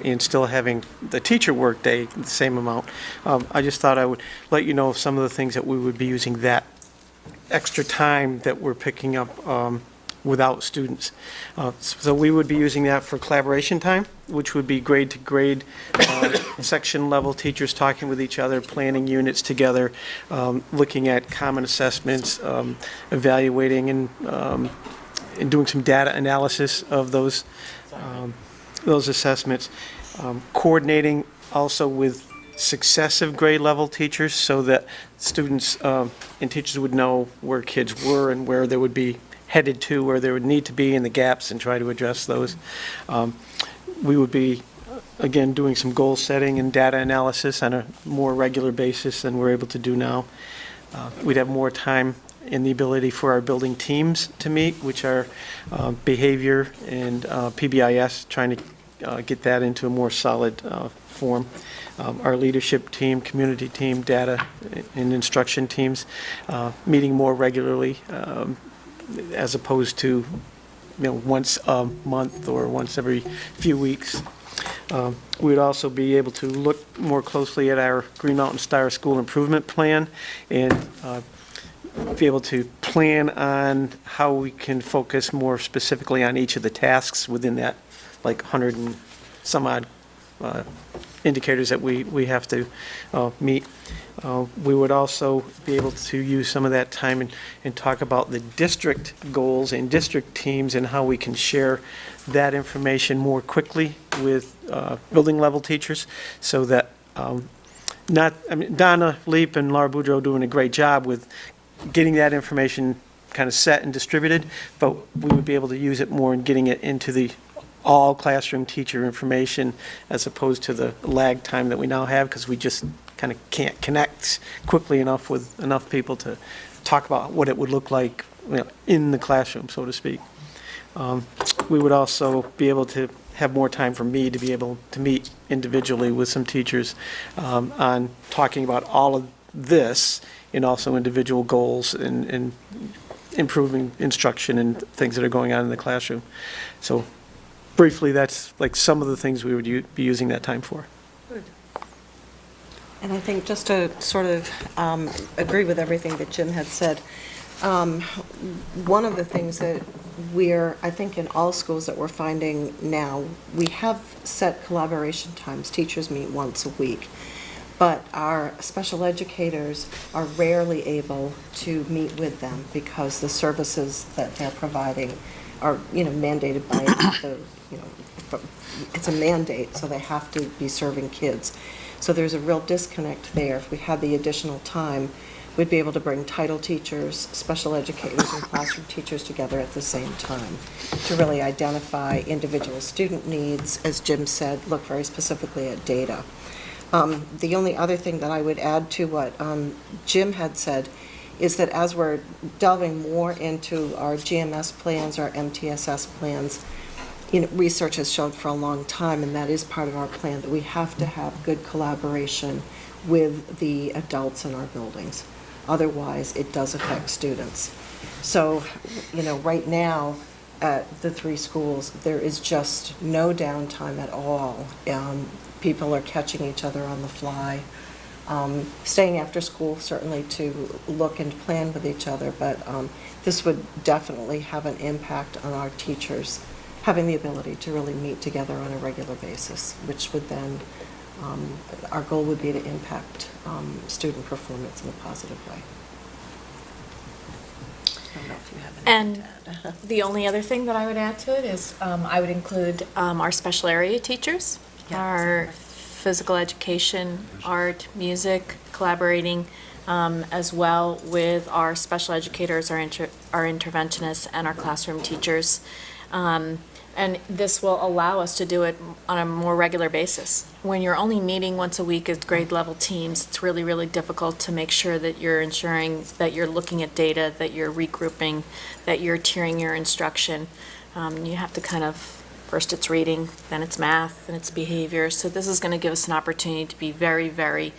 and still having the teacher work day the same amount, I just thought I would let you know of some of the things that we would be using that extra time that we're picking up without students. So we would be using that for collaboration time, which would be grade to grade, section level teachers talking with each other, planning units together, looking at common assessments, evaluating and doing some data analysis of those assessments, coordinating also with successive grade level teachers so that students and teachers would know where kids were and where they would be headed to, where there would need to be in the gaps and try to address those. We would be, again, doing some goal setting and data analysis on a more regular basis than we're able to do now. We'd have more time and the ability for our building teams to meet, which are behavior and PBIS, trying to get that into a more solid form. Our leadership team, community team, data and instruction teams meeting more regularly as opposed to, once a month or once every few weeks. We'd also be able to look more closely at our Green Mountain Star School Improvement Plan and be able to plan on how we can focus more specifically on each of the tasks within that, like 100 and some odd indicators that we have to meet. We would also be able to use some of that time and talk about the district goals and district teams and how we can share that information more quickly with building level teachers, so that Donna Leap and Laura Boudreau doing a great job with getting that information kind of set and distributed, but we would be able to use it more in getting it into the all classroom teacher information, as opposed to the lag time that we now have, because we just kind of can't connect quickly enough with enough people to talk about what it would look like, in the classroom, so to speak. We would also be able to have more time for me to be able to meet individually with some teachers on talking about all of this, and also individual goals and improving instruction and things that are going on in the classroom. So briefly, that's like some of the things we would be using that time for. And I think just to sort of agree with everything that Jim had said, one of the things that I think in all schools that we're finding now, we have set collaboration times. Teachers meet once a week. But our special educators are rarely able to meet with them because the services that they're providing are, mandated by it's a mandate, so they have to be serving kids. So there's a real disconnect there. If we had the additional time, we'd be able to bring title teachers, special educators, and classroom teachers together at the same time to really identify individual student needs, as Jim said, look very specifically at data. The only other thing that I would add to what Jim had said is that as we're delving more into our GMS plans, our MTSS plans, research has shown for a long time, and that is part of our plan, that we have to have good collaboration with the adults in our buildings. Otherwise, it does affect students. So, right now, at the 3 schools, there is just no downtime at all. People are catching each other on the fly. Staying after school, certainly to look and plan with each other, but this would definitely have an impact on our teachers having the ability to really meet together on a regular basis, which would then, our goal would be to impact student performance in a positive way. I don't know if you have anything to add. The only other thing that I would add to it is I would include our special area teachers, our physical education, art, music, collaborating as well with our special educators, our interventionists, and our classroom teachers. And this will allow us to do it on a more regular basis. When you're only meeting once a week as grade level teams, it's really, really difficult to make sure that you're ensuring that you're looking at data, that you're regrouping, that you're tiering your instruction. You have to kind of, first it's reading, then it's math, then it's behavior. So this is going to give us an opportunity to be very, very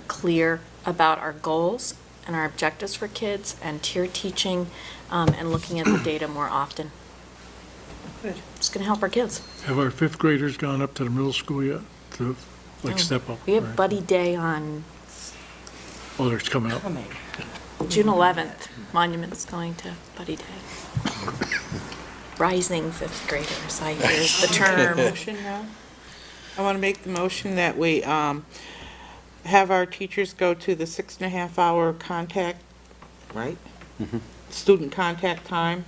clear about our goals and our objectives for kids, and tier teaching, and looking at the data more often. Good. It's going to help our kids. Have our 5th graders gone up to the middle school yet to step up? We have right? Buddy Day on Oh, it's coming up. June 11th. Monument's going to Buddy Day. Rising 5th graders, I hear is the term. Motion now? I want to make the motion that we have our teachers go to the 6.5-hour contact, right? Student contact time.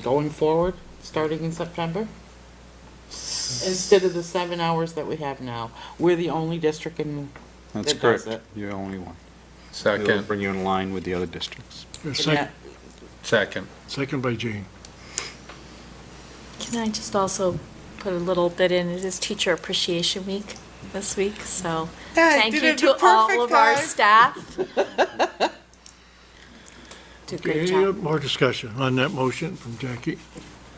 Going forward, starting in September, instead of the 7 hours that we have now. We're the only district in That's that does correct. it. You're the only one. Second. It'll bring you in line with the other districts. Second. Second by Jane. Can I just also put a little bit in? It is Teacher Appreciation Week this week, so thank you to all of our staff. Do a great Okay, job. more discussion on that motion from Jackie.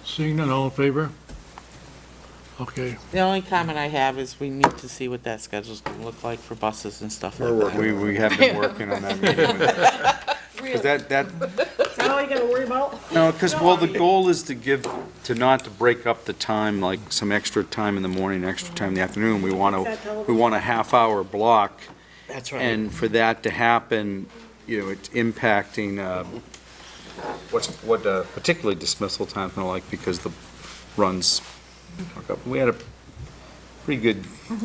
Seeing none, all in favor? Okay. The only comment I have is we need to see what that schedule's gonna look like for buses and stuff like that. We have been working on that meeting with that. Is that all you're gonna worry about? No, because, the goal is to not to break up the time, like some extra time in the morning, extra time in the afternoon. We want a half-hour block. That's right. And for that to happen, it's impacting, what particularly dismissal times and the like, because the runs We had a pretty good,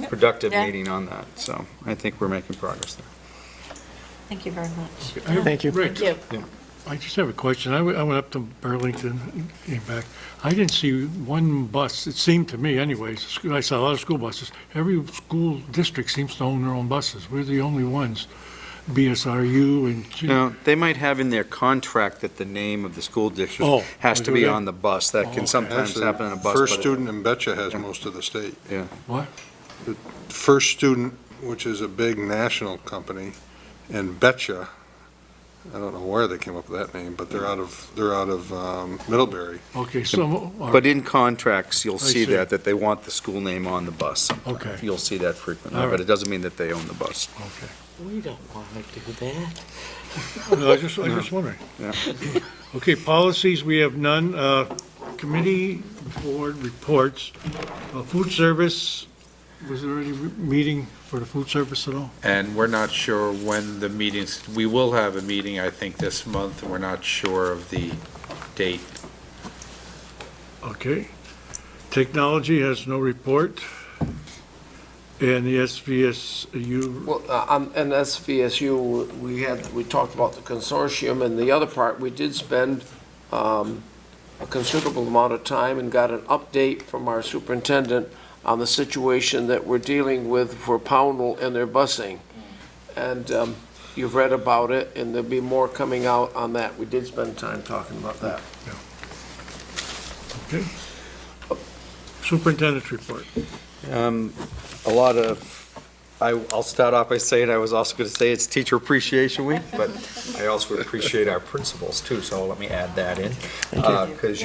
productive Yeah. meeting on that, so I think we're making progress there. Thank you very much. Thank you. Rick, Thank you. I just have a question. I went up to Burlington, and came back. I didn't see one bus, it seemed to me anyways. I saw a lot of school buses. Every school district seems to own their own buses. We're the only ones. BSRU and... Now, they might have in their contract that the name of the school Oh, district has to do be they? on the bus. That Oh, can okay. sometimes Actually, happen on a bus. First but- Student in Betcha has most of the state. Yeah. What? First Student, which is a big national company, and Betcha, I don't know where they came up with that name, but they're out of Middlebury. Okay, so... But in contracts, you'll I see see. that they want the school name on the bus. Okay. You'll see that frequently, All but right. it doesn't mean that they own the bus. Okay. We don't want to do that. No, I was just wondering. Yeah. Okay, policies, we have none. Committee board reports. Food service, was there any meeting for the food service at all? And we're not sure when the meetings, we will have a meeting, I think, this month. We're not sure of the date. Okay. Technology has no report. And the SVSU, Well, and SVSU, we talked about the consortium, and the other part, we did spend a considerable amount of time and got an update from our superintendent on the situation that we're dealing with for Pownell and their busing. And you've read about it, and there'll be more coming out on that. We did spend time talking about that. okay. Superintendent's report. A lot of, I'll start off by saying, I was also going to say it's Teacher Appreciation Week, but I also appreciate our principals too, so let me add that in. Because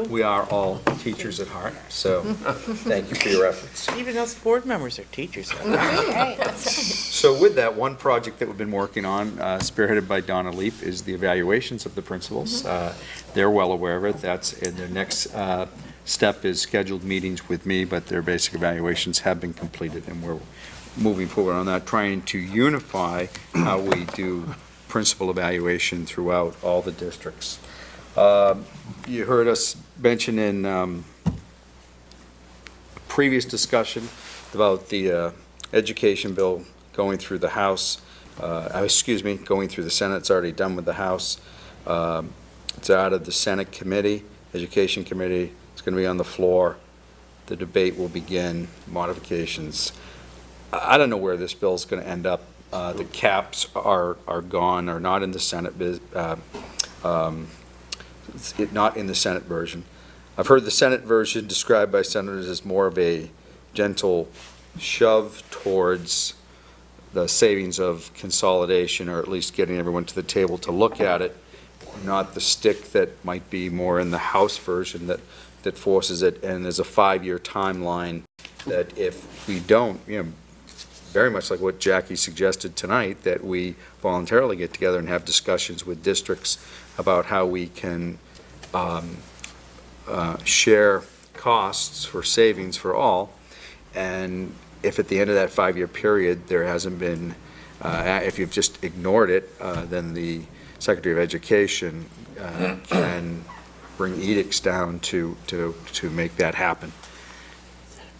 we are all teachers at heart, so thank you for your efforts. Even us board members are teachers. So with that, one project that we've been working on, spearheaded by Donna Leap, is the evaluations of the principals. They're well aware of it. That's in their next step is scheduled meetings with me, but their basic evaluations have been completed, and we're moving forward on that, trying to unify how we do principal evaluation throughout all the districts. You heard us mention in a previous discussion about the education bill going through the House, going through the Senate. It's already done with the House. It's out of the Senate committee, Education Committee. It's going to be on the floor. The debate will begin, modifications. I don't know where this bill is going to end up. The caps are gone, are not in the Senate, not in the Senate version. I've heard the Senate version described by senators as more of a gentle shove towards the savings of consolidation, or at least getting everyone to the table to look at it, not the stick that might be more in the House version that forces it. And there's a 5-year timeline that if we don't, very much like what Jackie suggested tonight, that we voluntarily get together and have discussions with districts about how we can share costs for savings for all. And if at the end of that 5-year period there hasn't been, if you've just ignored it, then the Secretary of Education can bring edicts down to make that happen.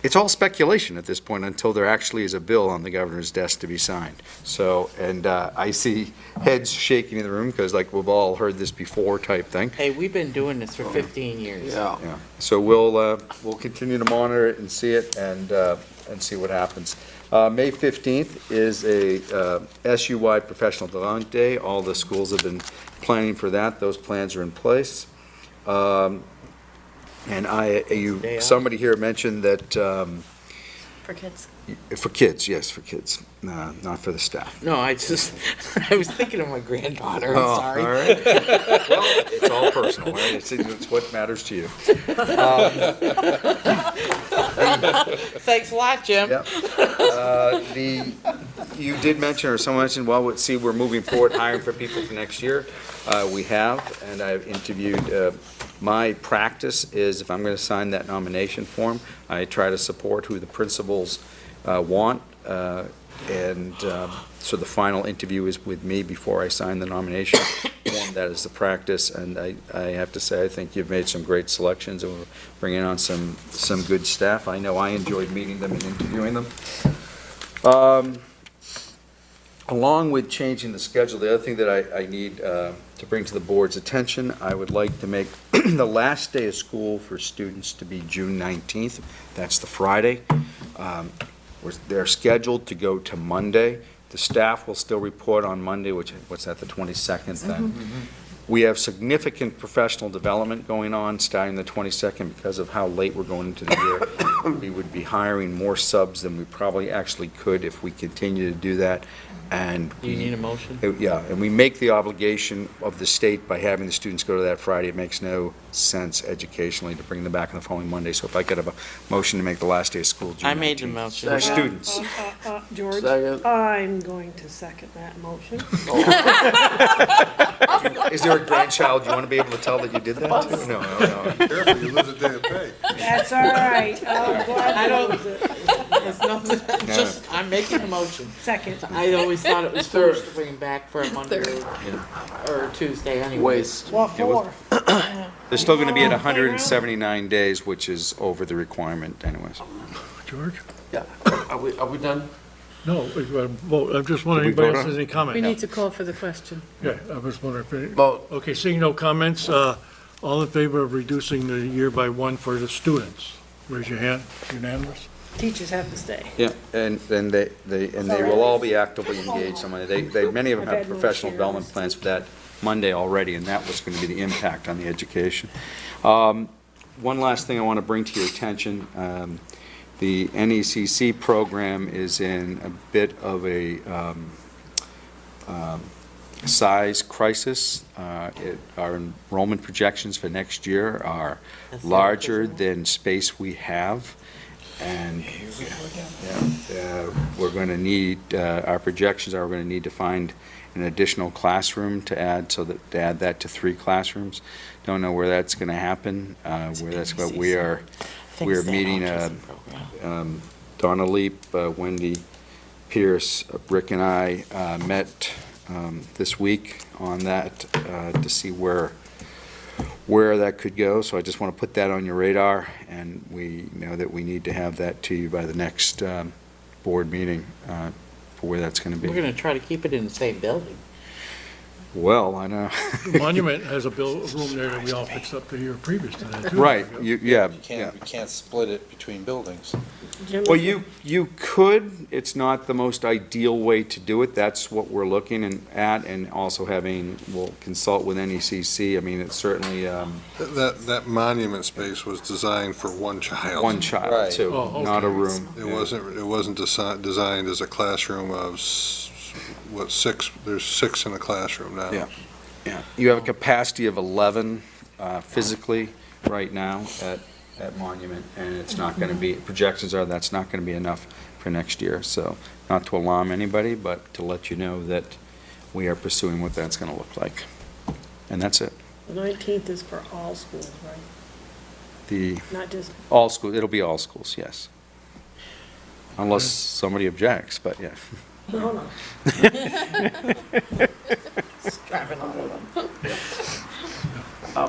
It's all speculation at this point until there actually is a bill on the governor's desk to be signed. So, and I see heads shaking in the room because like we've all heard this before type thing. Hey, we've been doing this for 15 years. Yeah. Yeah. So we'll continue to monitor it and see it and see what happens. May 15th is a SU-wide Professional Development Day. All the schools have been planning for that. Those plans are in place. And somebody here mentioned that, For kids. for kids, yes, for kids, not for the staff. No, I was thinking of my granddaughter, I'm Oh, sorry. all right. Well, it's all personal, right? It's what matters to you. Thanks a lot, Jim. Yep. You did mention, or someone mentioned, well, let's see, we're moving forward hiring for people for next year. We have, and I've interviewed, my practice is if I'm going to sign that nomination form, I try to support who the principals want. So the final interview is with me before I sign the nomination form that is the practice, and I have to say, I think you've made some great selections, and we're bringing on some good staff. I know I enjoyed meeting them and interviewing them. Along with changing the schedule, the other thing that I need to bring to the board's attention, I would like to make the last day of school for students to be June 19th. That's the Friday. They're scheduled to go to Monday. The staff will still report on Monday, what's that, the 22nd then? We have significant professional development going on starting the 22nd because of how late we're going into the year. We would be hiring more subs than we probably actually could if we continue to do that. And You need a motion? yeah, and we make the obligation of the state by having the students go to that Friday. It makes no sense educationally to bring them back on the following Monday. So if I could have a motion to make the last day of school June I made the 19th. motion. For students. George, Second. I'm going to second that motion. Is there a grandchild you want to be able to tell that you did that to? No. Careful, you lose a day of pay. That's all right. I'm glad I you don't- lose it. It's nothing, just, I'm making a motion. Second. I always thought it was foolish to bring them back for a Monday or Tuesday anyways. Well, four. They're still going to be at 179 days, which is over the requirement anyways. George? Yeah, are we done? No, we got to vote. I'm just wondering, Did we anybody vote else on has any comment? We need to call for the question. Yeah, I was wondering. if any- Vote. Okay, seeing no comments, all in favor of reducing the year by one for the students? Raise your hand. Unanimous? Teachers have to stay. Yeah, and they will all be actively engaged on Monday. Many of them have professional development plans for that Monday already, and that was going to be the impact on the education. One last thing I want to bring to your attention, the NECC program is in a bit of a size crisis. Our enrollment projections for next year are larger than space we have. And we're going to need, our projections are we're going to need to find an additional classroom to add that to 3 classrooms. Don't know where that's going to happen, but we are meeting Donna Leap, Wendy Pierce, Rick and I met this week on that to see where that could go, so I just want to put that on your radar, and we know that we need to have that to you by the next board meeting for where that's going to be. We're gonna try to keep it in the same building. Well, I know. Monument has a room there that we all fixed up the year previous to that, too. Right, You can't split it between buildings. Well, you could, it's not the most ideal way to do it, that's what we're looking at, and also we'll consult with NECC, I mean, it's certainly, That monument space was designed for one child. one child Right. too, Oh, okay. not a room. It wasn't designed as a classroom of, 6? There's 6 in a classroom now. Yeah. Yeah, you have a capacity of 11 physically right now at Monument, and it's not going to be, projections are that's not going to be enough for next year. So not to alarm anybody, but to let you know that we are pursuing what that's going to look like. And that's it. The 19th is for all schools, right? Not just, All schools, it'll be all schools, yes. Unless somebody objects, but yeah. no. Driving all of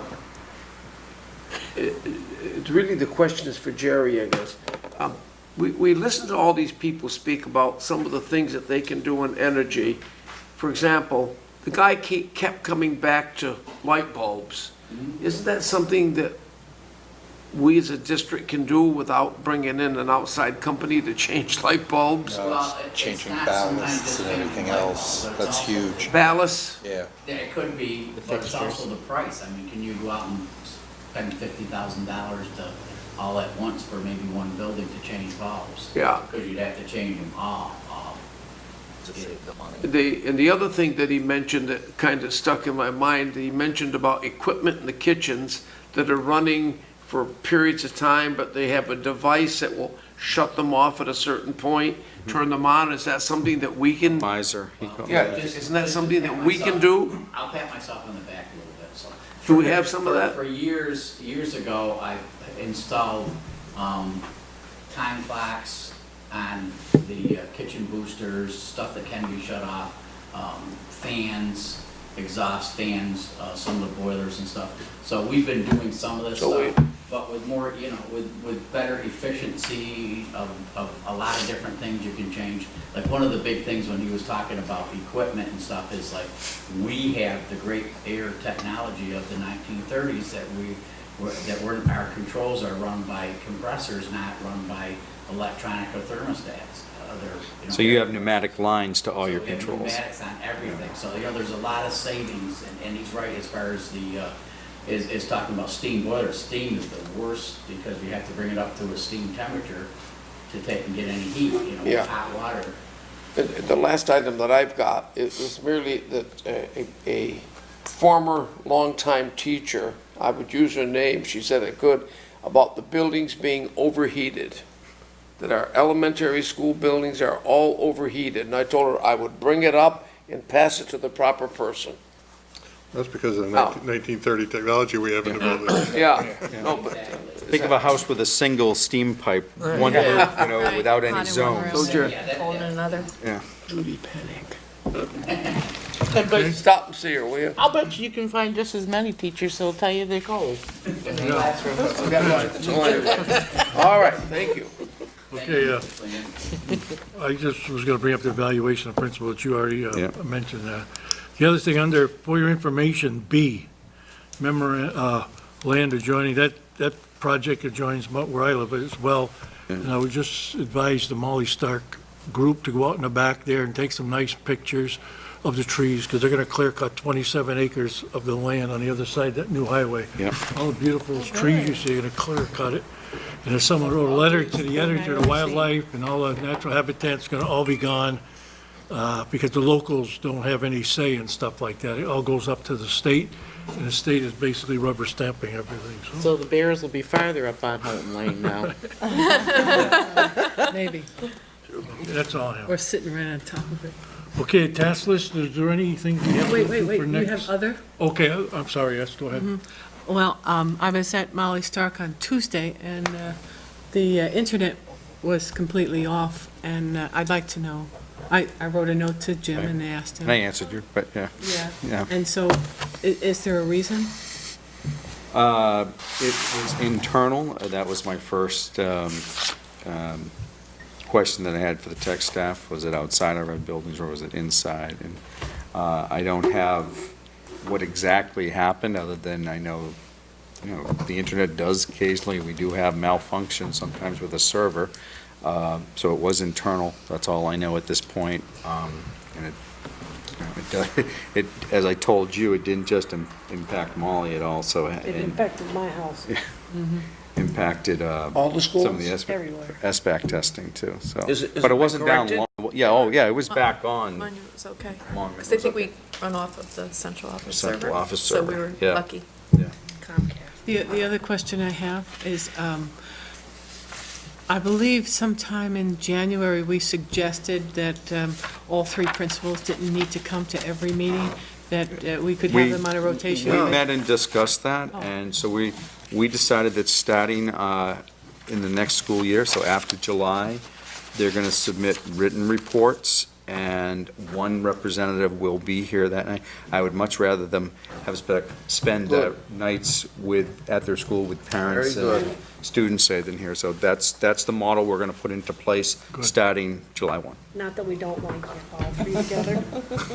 them. It's really, the question is for Jerry, I guess. We listen to all these people speak about some of the things that they can do in energy. For example, the guy kept coming back to light bulbs. Isn't that something that we as a district can do without bringing in an outside company to change light bulbs? Changing ballasts and everything else, that's huge. Ballast? Yeah. It could be, but it's also the price. I mean, can you go out and spend $50,000 to all at once for maybe one building to change bulbs? Yeah. Because you'd have to change them all. And the other thing that he mentioned that kind of stuck in my mind, he mentioned about equipment in the kitchens that are running for periods of time, but they have a device that will shut them off at a certain point, turn them on. Is that something that we can? Miser. Yeah, isn't that something that we can do? I'll pat myself on the back a little bit, so. Do we have some of that? For years ago, I installed time clocks on the kitchen boosters, stuff that can be shut off, fans, exhaust fans, some of the boilers and stuff. So we've been doing some of this So stuff, but with more, with better efficiency of a lot of different things you can change. Like one of the big things when he was talking about equipment and stuff is like, we have the great air technology of the 1930s that our controls are run by compressors, not run by electronic or thermostats. So you have pneumatic lines to all your we have controls. pneumatics on everything, so, there's a lot of savings, and he's right as far as is talking about steam boilers. Steam is the worst, because you have to bring it up to a steam temperature to take and get any heat, Yeah. with hot water. The last item that I've got is merely that a former longtime teacher, I would use her name, she said it good, about the buildings being overheated. That our elementary school buildings are all overheated, and I told her I would bring it up and pass it to the proper person. That's because of the Oh. 1930 technology we have in the building. Yeah, no, but. Think of a house with a single steam pipe, one roof, without any zones. Cold in another. Yeah. Judy Panic. Stop and see her, will you? I'll bet you can find just as many teachers who'll tell you they're cold. All right, thank you. Okay, I just was going to bring up the evaluation of principal that you already mentioned that. The other thing under, for your information, B, land adjoining, that project adjoins where I live as well. And I would just advise the Molly Stark group to go out in the back there and take some nice pictures of the trees, because they're going to clear cut 27 acres of the land on the other side of that new highway. Yeah. All the beautiful trees you see, they're going to clear cut it. And if someone wrote a letter to the editor of wildlife, and all the natural habitat's going to all be gone, because the locals don't have any say in stuff like that. It all goes up to the state, and the state is basically rubber stamping everything, So the bears will be farther up on Houghton Lane now. Maybe. That's all I have. Or sitting right on top of it. Okay, task list, is there anything we have to Wait, do for you next? have other? Okay, I'm sorry, yes, go ahead. Well, I was at Molly Stark on Tuesday, and the internet was completely off, and I'd like to know. I wrote a note to Jim and asked him. And I answered you, but yeah. Yeah. And so, is there a reason? It was internal. That was my first question that I had for the tech staff. Was it outside of our buildings or was it inside? And I don't have what exactly happened, other than I know, the internet does occasionally, we do have malfunctions sometimes with a server. So it was internal. That's all I know at this point. And it, as I told you, it didn't just impact Molly, it also It impacted my house. impacted All the schools? some of the Everywhere. SBAC testing too, so. Is it But it wasn't down corrected? long, yeah, it was back on. Mine was okay. Long. Because I think we run off of the central office server. Central office So we server, were yeah. lucky. The other question I have is, I believe sometime in January, we suggested that all three principals didn't need to come to every meeting, that we could have them on a rotation. We met and discussed that, Oh. and so we decided that starting in the next school year, so after July, they're going to submit written reports, and one representative will be here that night. I would much rather them have spend nights at their school with parents Very and students than here. So that's the model we're going to put into place starting July 1. Not that we don't like you all three together.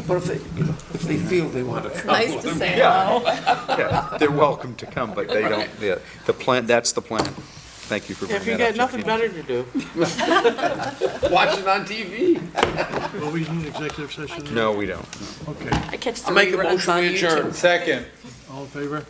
But if they feel they want to come. Nice to say Yeah. hello. Yeah, they're welcome to come, but they don't, the plan, that's the plan. Thank you for If bringing you that got up. nothing better to do. Watch it on TV. Well, we need executive session? No, we don't. Okay, I catch the I'll make a reruns motion on to adjourn. YouTube. Second. all in favor?